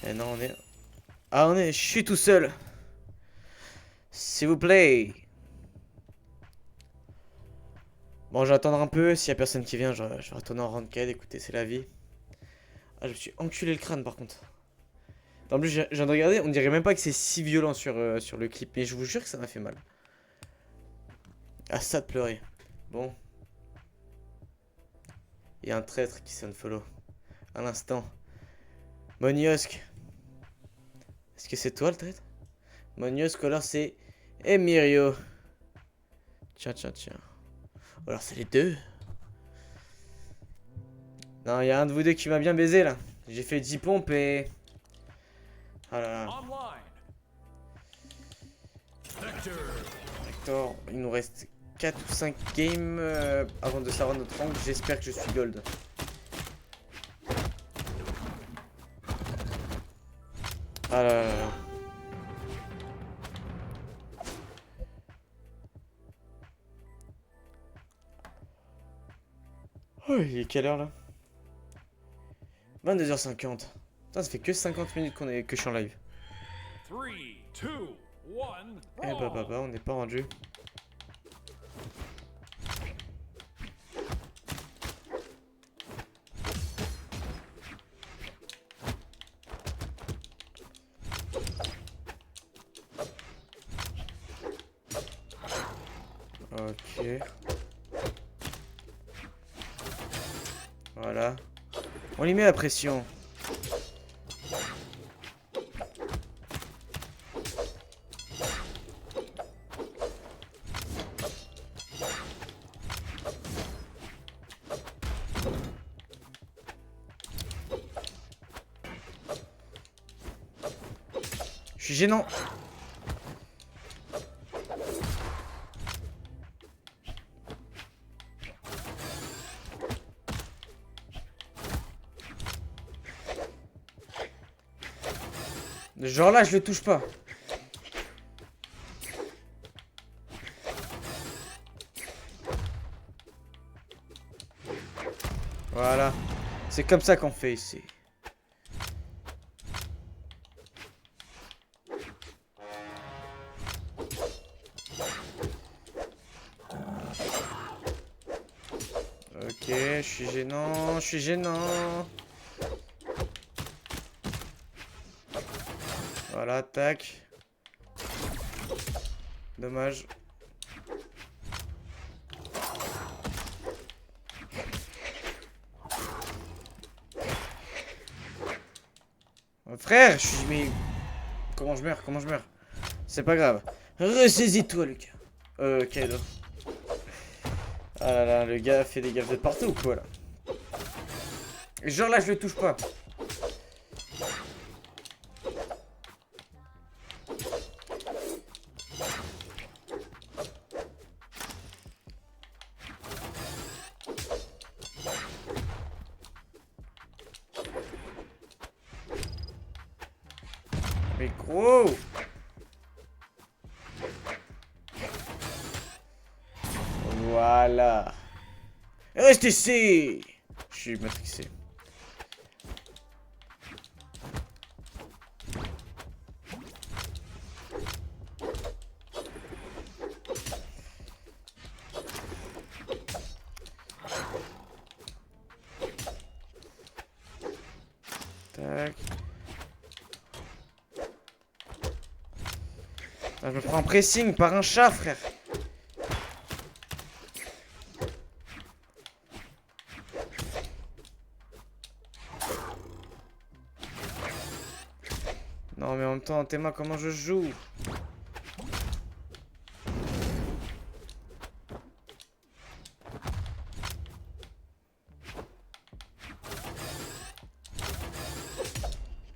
[SPEAKER 1] wins.
[SPEAKER 2] Et non on est... Ah je suis tout seul. S'il vous plaît. Bon, je vais attendre un peu. S'il y a personne qui vient, je vais retourner en ranked. Écoutez, c'est la vie. Ah, je me suis enculé le crâne par contre. En plus, je viens de regarder. On dirait même pas que c'est si violent sur le clip. Mais je vous jure que ça m'a fait mal. Ah, ça de pleurer. Bon. Il y a un traître qui s'unfollow. À l'instant. Moniosk. Est-ce que c'est toi le traître? Moniosk, ou alors c'est Emirio. Tiens. Ou alors c'est les deux. Non, il y a un de vous deux qui m'a bien baisé là. J'ai fait 10 pompes et... Ah là là.
[SPEAKER 1] Online. Vector.
[SPEAKER 2] Vector, il nous reste 4 ou 5 games avant de savoir notre rank. J'espère que je suis gold. Ah là là là. Oh, il est quelle heure là? 22h50. Putain, ça fait que 50 minutes que je suis en live.
[SPEAKER 1] 3, 2, 1.
[SPEAKER 2] Eh bah, on n'est pas rendu. Ok. Voilà. On lui met la pression. Je suis gênant. Genre là, je le touche pas. Voilà. C'est comme ça qu'on fait ici. Ok, je suis gênant. Voilà, tac. Dommage. Frère, je suis... Mais... Comment je meurs? Comment je meurs? C'est pas grave. Ressaisis-toi, Lucas. Kaido. Ah là là, le gars fait des gaffes de partout ou quoi, là? Genre là, je le touche pas. Mais gros! Voilà. Reste ici! Je suis matrixé. Tac. Ah, je me prends un pressing par un chat, frère. Non mais en même temps, Théma, comment je joue?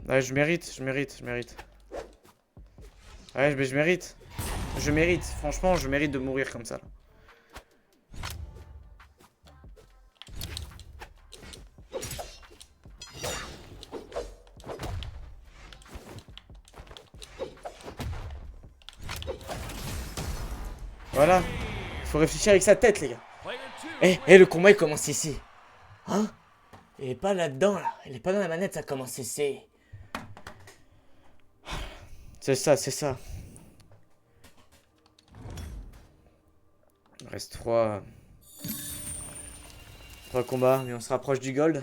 [SPEAKER 2] Ouais, je mérite. Ouais, mais je mérite. Je mérite. Franchement, je mérite de mourir comme ça. Là. Voilà. Faut réfléchir avec sa tête, les gars.
[SPEAKER 1] Player 2
[SPEAKER 2] Le combat, il commence ici. Hein? Il est pas là-dedans, là. Il est pas dans la manette, ça commence ici. C'est ça, c'est ça. Il reste 3 combats, mais on se rapproche du gold.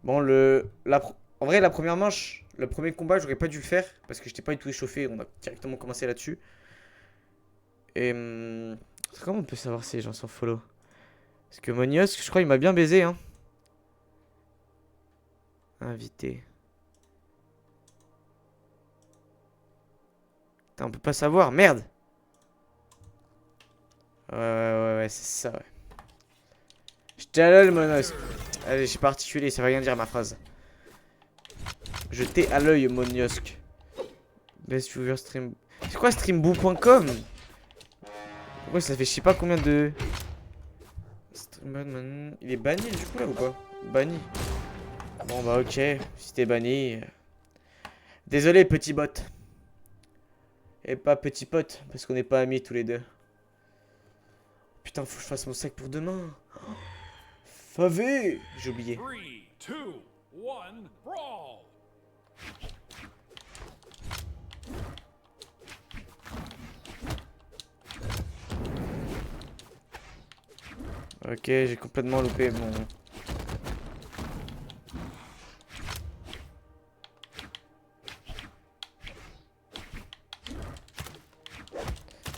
[SPEAKER 2] Bon, en vrai, la première manche, le premier combat, j'aurais pas dû le faire parce que j'étais pas du tout échauffé. On a directement commencé là-dessus. Et comment on peut savoir si les gens sont follow? Parce que Monios, je crois, il m'a bien baisé, hein. Invité. Putain, on peut pas savoir, merde. Ouais, c'est ça, ouais. Je t'ai à l'œil, Monos. Allez, j'ai pas articulé, ça va rien dire ma phrase. Je t'ai à l'œil, Moniosk. Best viewer stream. C'est quoi streamboo.com? Pourquoi ça fait je sais pas combien de. Il est banni du coup là ou pas? Banni. Bon bah ok, si t'es banni. Désolé petit bot. Et pas petit pote, parce qu'on n'est pas amis tous les deux. Putain, faut que je fasse mon sac pour demain. Favé! J'ai oublié.
[SPEAKER 1] 3, 2, 1, brawl!
[SPEAKER 2] Ok, j'ai complètement loupé mon...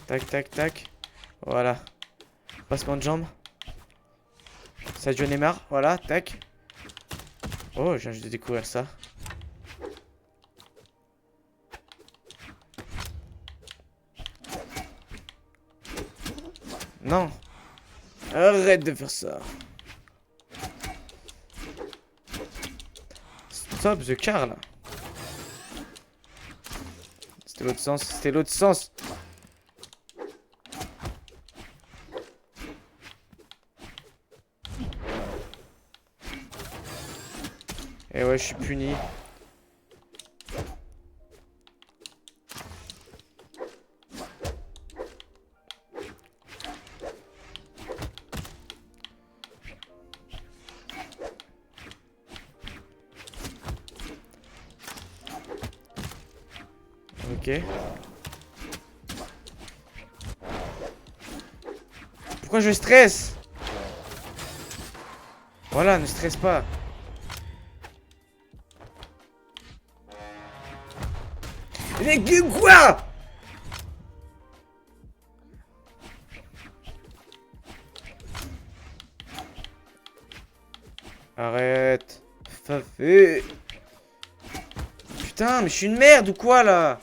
[SPEAKER 2] Tac, tac, tac. Voilà. Passement de jambes. Sadio Neymar, voilà, tac. Oh, je viens juste de découvrir ça. Non. Arrête de faire ça. Stop the car là. C'était l'autre sens, c'était l'autre sens. Et ouais, je suis puni. Ok. Pourquoi je stresse? Voilà, ne stresse pas. Mais quoi? Arrête. Fafé. Putain, mais je suis une merde ou quoi là?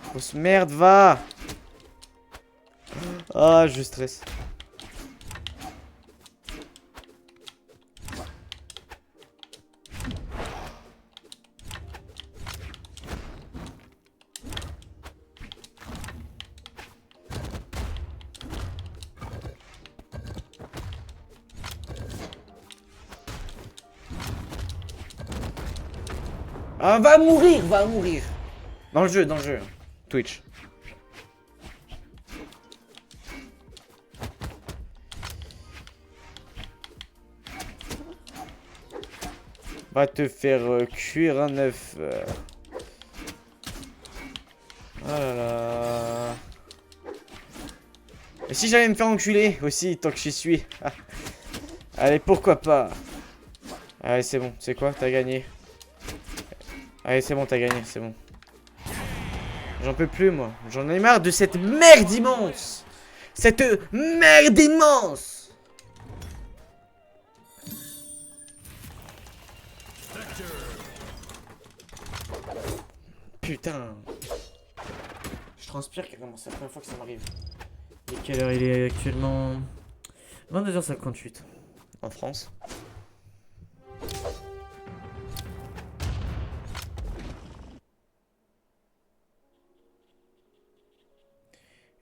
[SPEAKER 2] Grosse merde, va! Ah, je stresse. Ah, va mourir, va mourir. Dans le jeu, Twitch. Va te faire cuire un œuf. Oh là là. Et si j'allais me faire enculer aussi, tant que j'y suis. Allez, pourquoi pas. Allez, c'est bon. C'est quoi? T'as gagné. Allez, c'est bon, t'as gagné, c'est bon. J'en peux plus, moi. J'en ai marre de cette merde immense. Cette merde immense. Putain. Je transpire carrément, c'est la première fois que ça m'arrive. Et quelle heure il est actuellement? 22h58. En France.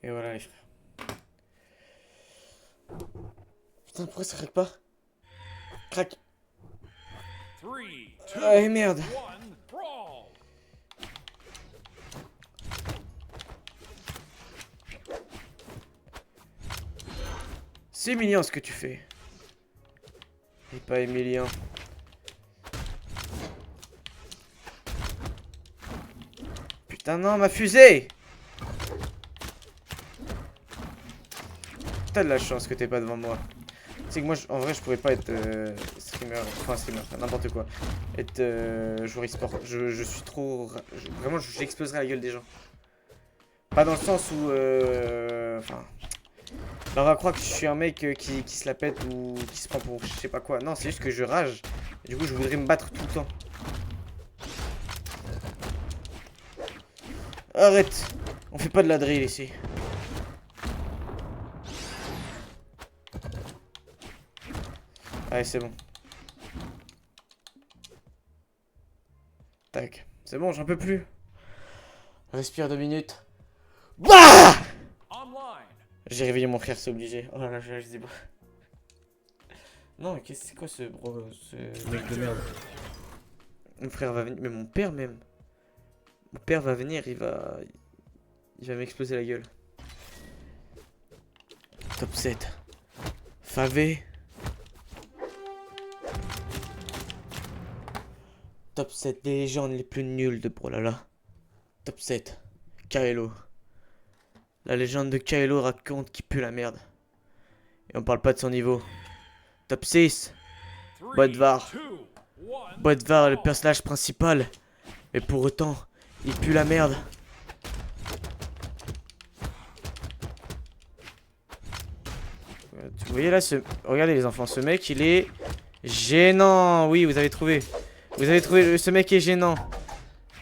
[SPEAKER 2] Et voilà les frères. Putain, pourquoi ça craque pas? Craque.
[SPEAKER 1] 3, 2,
[SPEAKER 2] Ah merde.
[SPEAKER 1] 1, brawl.
[SPEAKER 2] C'est Emilien ce que tu fais. Et pas Emilien. Putain non, ma fusée. T'as de la chance que t'es pas devant moi. C'est que moi, en vrai, je pourrais pas être streamer, enfin n'importe quoi. Être joueur e-sport. Je suis trop... vraiment, j'exploserai la gueule des gens. Pas dans le sens où... enfin... on va croire que je suis un mec qui se la pète ou qui se prend pour je sais pas quoi. Non, c'est juste que je rage. Et du coup, je voudrais me battre tout le temps. Arrête. On fait pas de la drill ici. Allez, c'est bon. Tac. C'est bon, j'en peux plus. Respire 2 minutes. Bah!
[SPEAKER 1] Online.
[SPEAKER 2] J'ai réveillé mon frère, c'est obligé. Oh là là, je sais pas. Non, mais c'est quoi ce mec de merde? Mon frère va venir, mais mon père même. Mon père va venir, il va m'exploser la gueule. Top 7. Favé. Top 7 des légendes les plus nulles de Brawlhalla. Top 7. Kaelo. La légende de Kaelo raconte qu'il pue la merde. Et on parle pas de son niveau. Top 6.
[SPEAKER 1] 3,
[SPEAKER 2] Bodvar.
[SPEAKER 1] 2, 1.
[SPEAKER 2] Bodvar est le personnage principal. Mais pour autant, il pue la merde. Vous voyez là, regardez les enfants, ce mec il est gênant. Oui, vous avez trouvé. Vous avez trouvé, ce mec est gênant.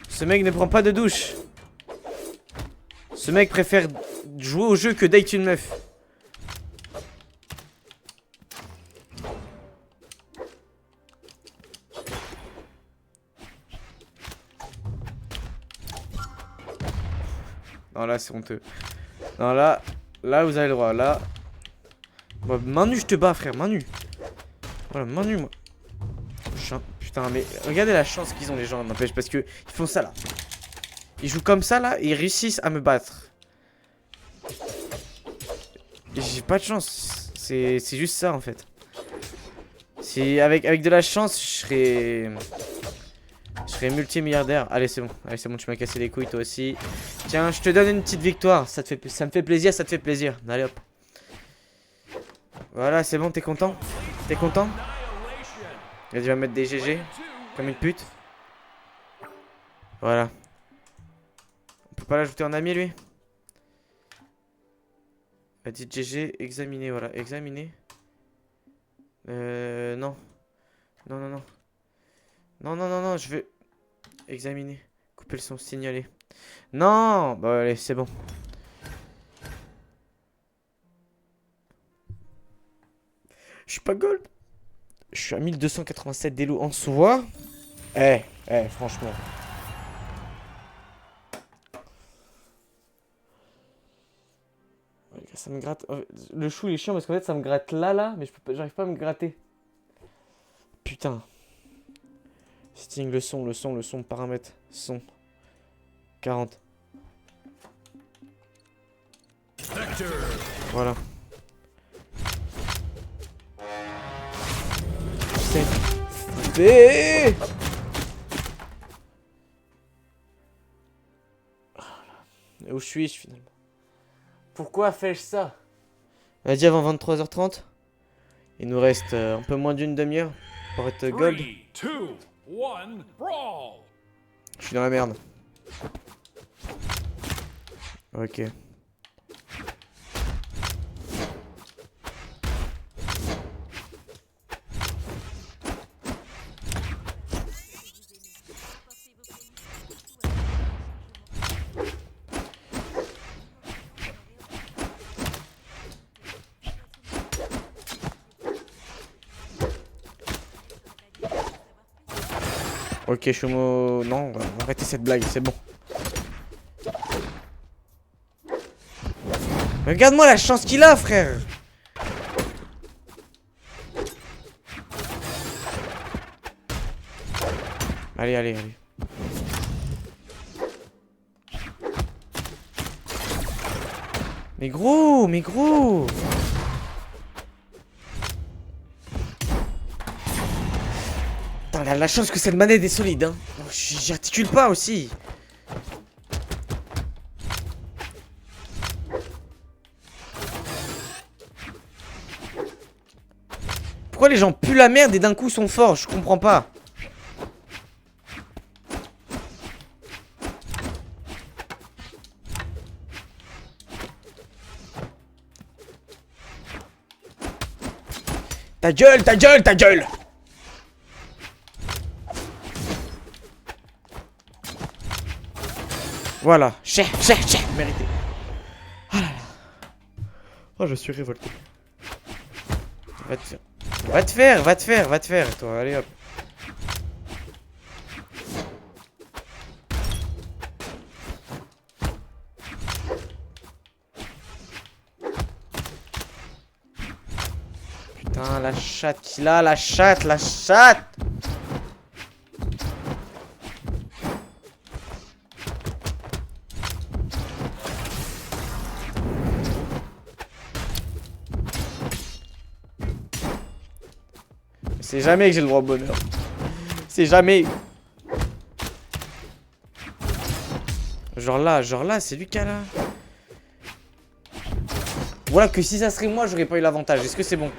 [SPEAKER 2] Ce mec ne prend pas de douche. Ce mec préfère jouer au jeu que date une meuf. Non là c'est honteux. Non là vous avez le droit. Là, bon, main nue je te bats frère, main nue. Voilà, main nue moi. Putain mais regardez la chance qu'ils ont les gens n'empêche parce que ils font ça là. Ils jouent comme ça là et ils réussissent à me battre. J'ai pas de chance. C'est juste ça en fait. Si avec de la chance je serais multimilliardaire. Allez c'est bon, tu m'as cassé les couilles toi aussi. Tiens, je te donne une petite victoire. Ça me fait plaisir, ça te fait plaisir. Allez hop. Voilà, c'est bon, t'es content? T'es content? Et tu vas mettre des GG comme une pute. Voilà. On peut pas l'ajouter en ami lui? Edit GG, examiner, voilà, examiner. Non. Non, non, non. Non, non, non, non, je veux... Examiner. Couper le son, signaler. Non. Bah allez, c'est bon. Je suis pas gold. Je suis à 1287 d'élo en soi. Franchement. Ouais, ça me gratte. Le chou il est chiant parce qu'en fait ça me gratte là, mais j'arrive pas à me gratter. Putain. Setting, le son, paramètres, son. 40. Voilà. C'est... Et où suis-je finalement? Pourquoi fais-je ça? On a dit avant 23h30. Il nous reste un peu moins d'une demi-heure pour être gold.
[SPEAKER 1] 3, 2, 1, brawl!
[SPEAKER 2] Je suis dans la merde. Ok. Ok, Chomo... Non, on va arrêter cette blague, c'est bon. Regarde-moi la chance qu'il a, frère. Allez, allez, allez. Mais gros, mais gros. Putain, la chance que cette manette est solide, hein. J'articule pas aussi. Pourquoi les gens puent la merde et d'un coup sont forts? Je comprends pas. Ta gueule, ta gueule, ta gueule! Voilà, mérité. Oh là là. Oh, je suis révolté. Va te faire. Va te faire, va te faire, va te faire, toi, allez hop. Putain, la chatte qu'il a, la chatte, la chatte! C'est jamais que j'ai le droit au bonheur. C'est jamais. Genre là, c'est lui qui a là. Voilà que si ça serait moi, j'aurais pas eu l'avantage. Est-ce que c'est bon?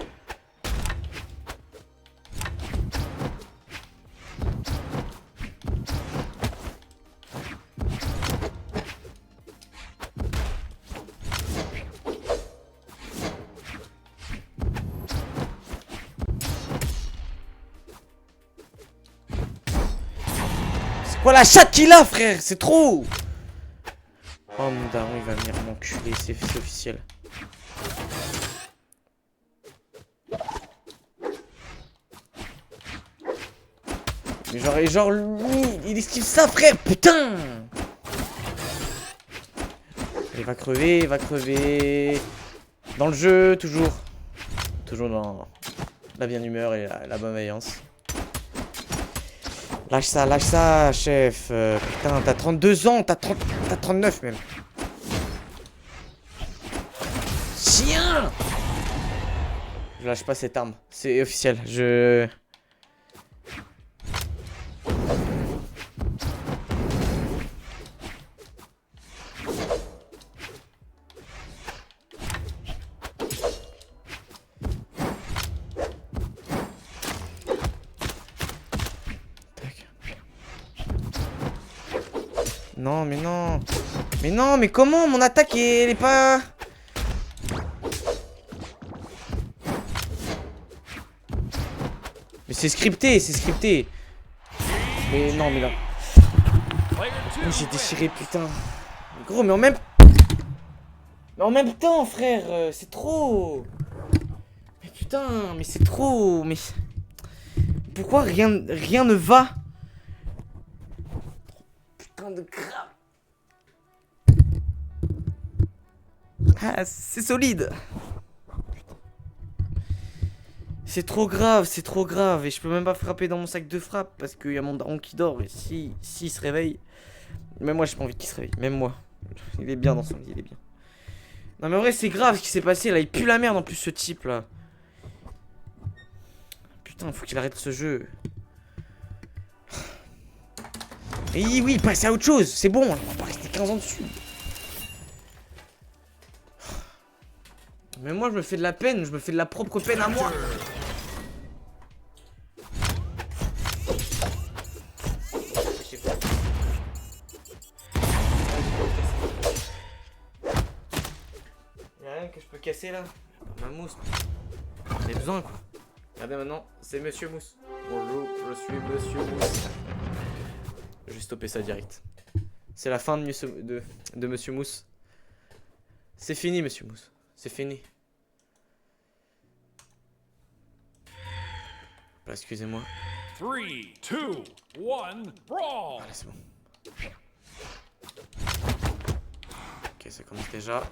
[SPEAKER 2] Quoi la chatte qu'il a, frère? C'est trop. Oh mon daron, il va venir m'enculer, c'est officiel. Mais genre lui, il esquive ça, frère, putain. Il va crever, il va crever. Dans le jeu, toujours. Toujours dans la bien humeur et la bienveillance. Lâche ça, chef. Putain, t'as 32 ans, t'as 39 même. Tiens! Je lâche pas cette arme, c'est officiel, je... Non, mais non. Mais non, mais comment? Mon attaque, elle est pas... Mais c'est scripté, c'est scripté. Mais non, mais là.
[SPEAKER 1] Player two
[SPEAKER 2] Oh, j'ai
[SPEAKER 1] wins.
[SPEAKER 2] déchiré, putain. Gros, mais en même. Mais en même temps, frère, c'est trop. Mais putain, mais c'est trop. Mais. Pourquoi rien ne va? Putain de grave. Ah, c'est solide. C'est trop grave, c'est trop grave. Et je peux même pas frapper dans mon sac de frappe parce qu'il y a mon daron qui dort. Et si il se réveille. Même moi, j'ai pas envie qu'il se réveille. Même moi. Il est bien dans son lit, il est bien. Non, mais en vrai, c'est grave ce qui s'est passé là. Il pue la merde en plus, ce type là. Putain, faut qu'il arrête ce jeu. Et oui, passe à autre chose. C'est bon, on va pas rester 15 ans dessus. Mais moi, je me fais de la peine. Je me fais de la propre peine à moi. Y'a rien que je peux casser là. Ma mousse. J'en ai besoin quoi. Regardez maintenant, c'est Monsieur Mousse. Bonjour, je suis Monsieur Mousse. Je vais stopper ça direct. C'est la fin de Monsieur Mousse. C'est fini Monsieur Mousse. C'est fini. Bah, excusez-moi.
[SPEAKER 1] 3, 2, 1, brawl.
[SPEAKER 2] Voilà, c'est bon. Ok, ça commence déjà.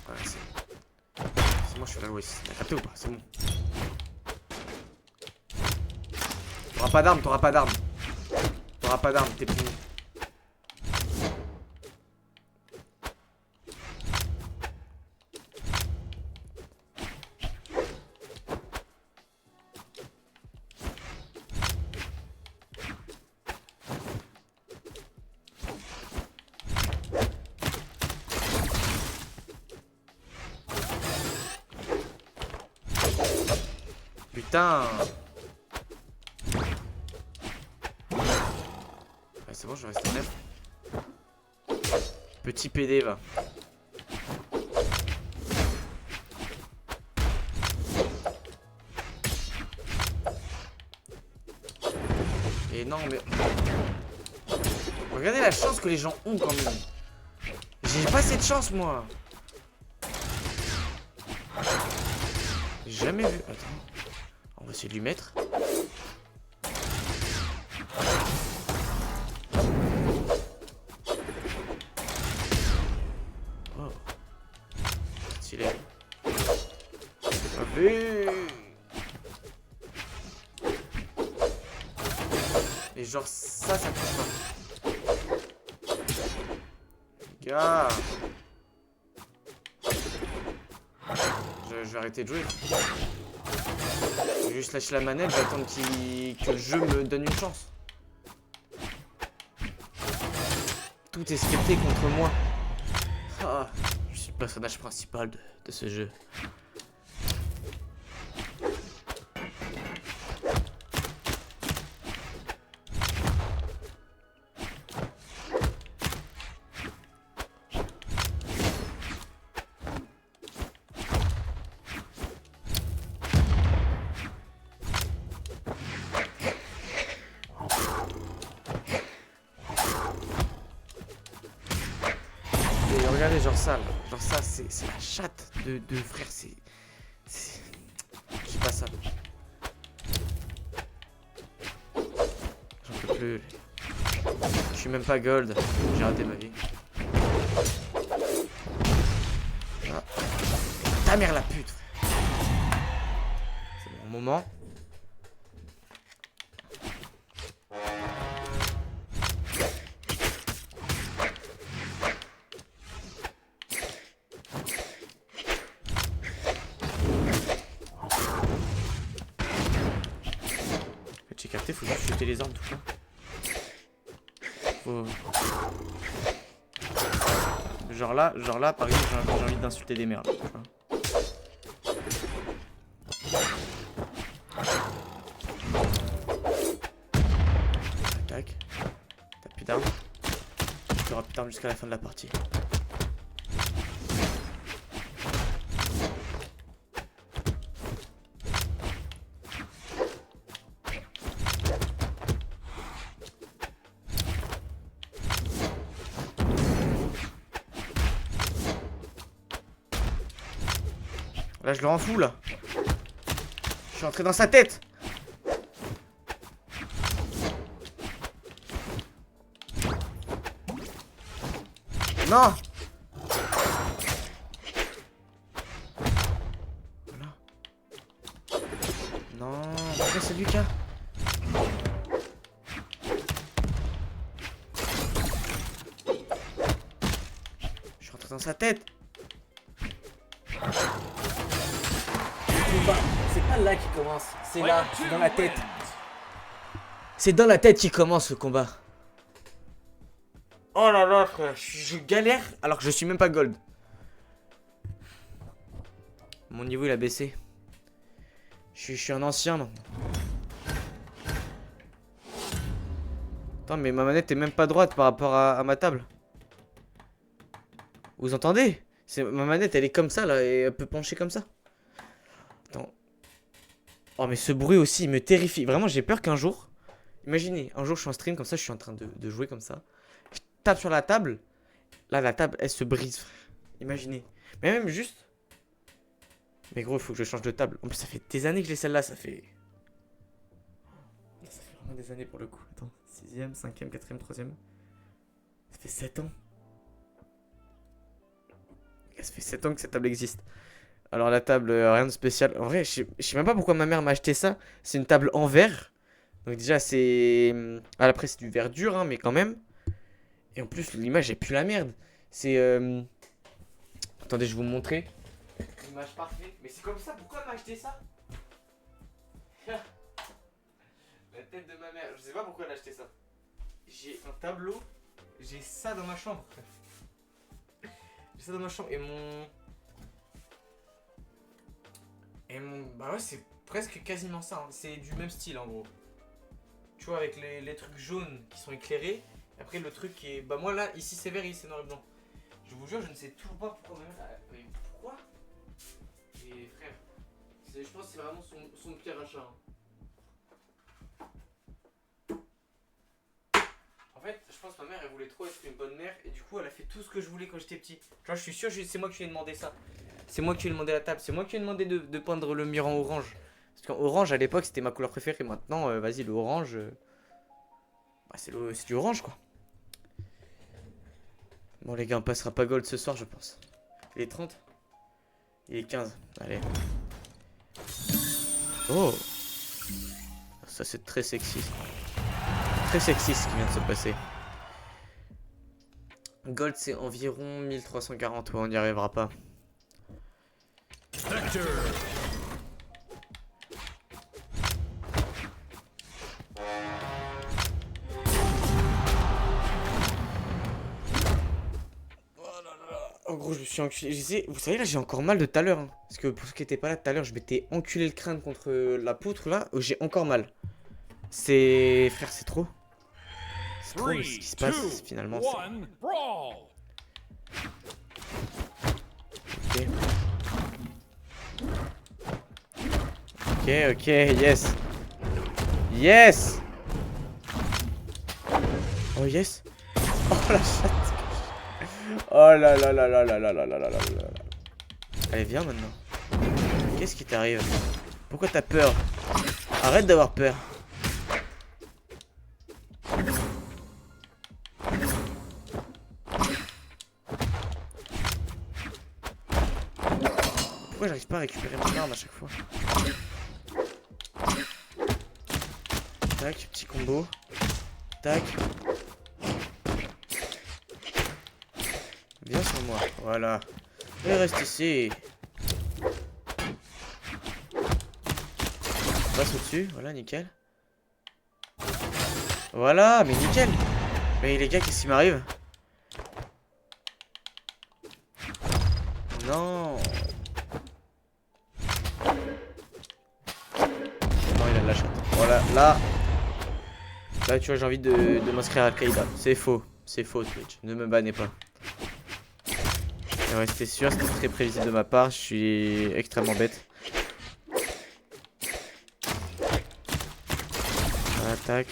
[SPEAKER 2] Voilà, c'est moi, je suis là, oui. T'as capté ou pas? C'est bon. T'auras pas d'arme, t'auras pas d'arme. T'auras pas d'arme, t'es puni. Putain. Ouais, c'est bon, je vais rester neuf. Petit PD va. Et non mais... Regardez la chance que les gens ont quand même. J'ai pas cette chance moi. J'ai jamais vu... Attends. On va essayer de lui mettre. Oh. Stylé. Vu. Et genre ça touche pas. Les gars. Je vais arrêter de jouer. Je vais juste lâcher la manette, je vais attendre que le jeu me donne une chance. Tout est scripté contre moi. Ah, je suis le personnage principal de ce jeu. Et regardez, genre ça, là. Genre ça, c'est la chatte de frère, c'est... J'ai pas ça. J'en peux plus. Je suis même pas gold, j'ai raté ma vie. Ah. Ta mère la pute, frère. C'est mon moment. J'ai capté, faut juste jeter les armes tout ça. Faut... Genre là, par exemple, j'ai envie d'insulter des merdes. Tu vois. Tac. T'as plus d'armes. Tu auras plus d'armes jusqu'à la fin de la partie. Là, je le rends fou, là. Je suis entré dans sa tête. Non. Voilà. Non, pourquoi c'est Lucas? Je suis entré dans sa tête. C'est pas là qu'il commence, c'est là, c'est dans la tête. C'est dans la tête qu'il commence ce combat. Oh là là, frère, je galère alors que je suis même pas gold. Mon niveau il a baissé. Je suis un ancien maintenant. Attends, mais ma manette est même pas droite par rapport à ma table. Vous entendez? Ma manette elle est comme ça là et elle peut pencher comme ça. Attends. Oh mais ce bruit aussi il me terrifie. Vraiment j'ai peur qu'un jour. Imaginez, un jour je suis en stream comme ça, je suis en train de jouer comme ça. Je tape sur la table. Là la table elle se brise frère. Imaginez. Mais même juste. Mais gros il faut que je change de table. En plus ça fait des années que j'ai celle-là, ça fait. Ça fait vraiment des années pour le coup. Attends, 6ème, 5ème, 4ème, 3ème. Ça fait 7 ans. Ça fait 7 ans que cette table existe. Alors la table, rien de spécial. En vrai, je sais même pas pourquoi ma mère m'a acheté ça. C'est une table en verre. Donc déjà, c'est... Ah, après, c'est du verre dur, hein, mais quand même. Et en plus, l'image est plus la merde. C'est... Attendez, je vais vous montrer. L'image parfaite. Mais c'est comme ça, pourquoi elle m'a acheté ça? La tête de ma mère. Je sais pas pourquoi elle a acheté ça. J'ai un tableau. J'ai ça dans ma chambre. J'ai ça dans ma chambre. Bah ouais, c'est presque quasiment ça. Hein. C'est du même style en gros. Tu vois, avec les trucs jaunes qui sont éclairés. Après, le truc qui est. Bah, moi là, ici c'est vert, ici c'est noir et blanc. Je vous jure, je ne sais toujours pas pourquoi ma mère. Mais pourquoi? Et frère, je pense que c'est vraiment son pire achat. Hein. En fait, je pense que ma mère elle voulait trop être une bonne mère. Et du coup, elle a fait tout ce que je voulais quand j'étais petit. Tu vois, je suis sûr, c'est moi qui lui ai demandé ça. C'est moi qui lui ai demandé la table. C'est moi qui lui ai demandé de peindre le mur en orange. Parce qu'en orange à l'époque c'était ma couleur préférée. Maintenant, vas-y, le orange. Bah, c'est du orange quoi. Bon, les gars, on passera pas gold ce soir, je pense. Il est 30. Il est 15. Allez. Oh. Ça, c'est très sexy. Très sexy ce qui vient de se passer. Gold, c'est environ 1340. Ouais, on n'y arrivera pas.
[SPEAKER 1] Vector.
[SPEAKER 2] En gros, je me suis enculé. Vous savez, là, j'ai encore mal de tout à l'heure. Hein. Parce que pour ceux qui n'étaient pas là tout à l'heure, je m'étais enculé le crâne contre la poutre là. Où j'ai encore mal. C'est. Frère, c'est trop. C'est trop ce qui se passe finalement. Ok. Ok, yes. Yes. Oh, yes. Oh la chatte. Oh là là là là là là là là là là là. Allez, viens maintenant. Qu'est-ce qui t'arrive? Pourquoi t'as peur? Arrête d'avoir peur. Pourquoi j'arrive pas à récupérer mon arme à chaque fois? Tac, petit combo. Tac. Viens sur moi, voilà. Et reste ici. Passe au-dessus, voilà, nickel. Voilà, mais nickel. Mais les gars, qu'est-ce qui m'arrive? Non. Non, il a de la chatte. Voilà, là. Là, tu vois, j'ai envie de m'inscrire à Al-Qaïda. C'est faux, Twitch. Ne me bannez pas. Restez sûr, c'était très prévisible de ma part, je suis extrêmement bête. Attaque.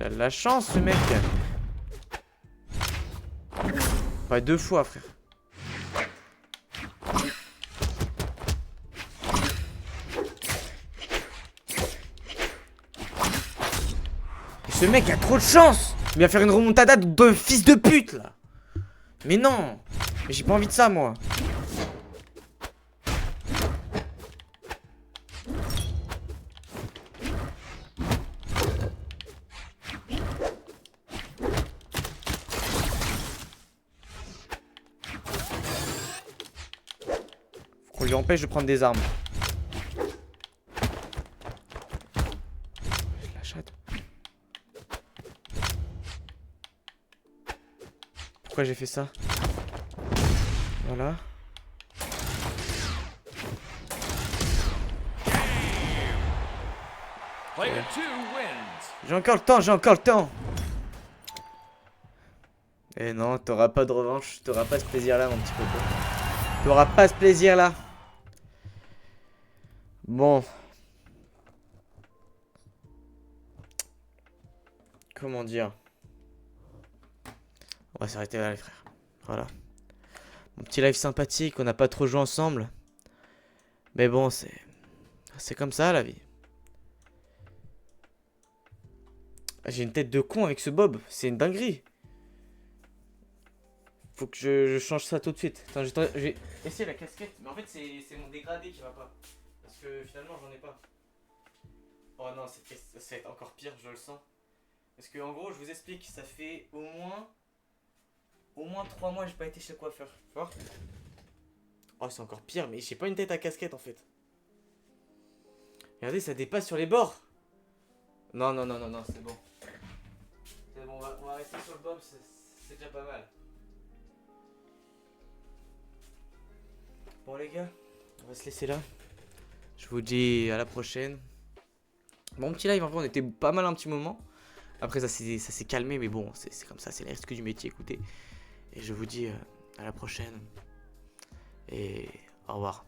[SPEAKER 2] Il a de la chance ce mec. Pas 2 fois frère. Et ce mec a trop de chance. Il va faire une remontada de fils de pute là. Mais non. Mais j'ai pas envie de ça moi. Faut qu'on lui empêche de prendre des armes. La chatte. Pourquoi j'ai fait ça? Voilà.
[SPEAKER 1] Player 2 wins.
[SPEAKER 2] J'ai encore le temps, j'ai encore le temps. Eh non, t'auras pas de revanche, t'auras pas ce plaisir là mon petit coco. T'auras pas ce plaisir là. Bon. Comment dire? On va s'arrêter là les frères. Voilà. Mon petit live sympathique, on n'a pas trop joué ensemble. Mais bon, c'est comme ça la vie. J'ai une tête de con avec ce bob, c'est une dinguerie. Faut que je change ça tout de suite. Attends, je vais essayer la casquette. Mais en fait, c'est mon dégradé qui va pas. Parce que finalement, j'en ai pas. Oh non, ça va être encore pire, je le sens. Parce que en gros, je vous explique, ça fait au moins 3 mois que j'ai pas été chez le coiffeur. Tu vois? Oh, c'est encore pire, mais j'ai pas une tête à casquette en fait. Regardez, ça dépasse sur les bords. Non, non, non, non, non, c'est bon. C'est bon, on va rester sur le bob, c'est déjà pas mal. Bon les gars, on va se laisser là. Je vous dis à la prochaine. Bon petit live, en vrai on était pas mal un petit moment. Après ça s'est calmé, mais bon c'est comme ça, c'est les risques du métier, écoutez. Et je vous dis à la prochaine. Et au revoir.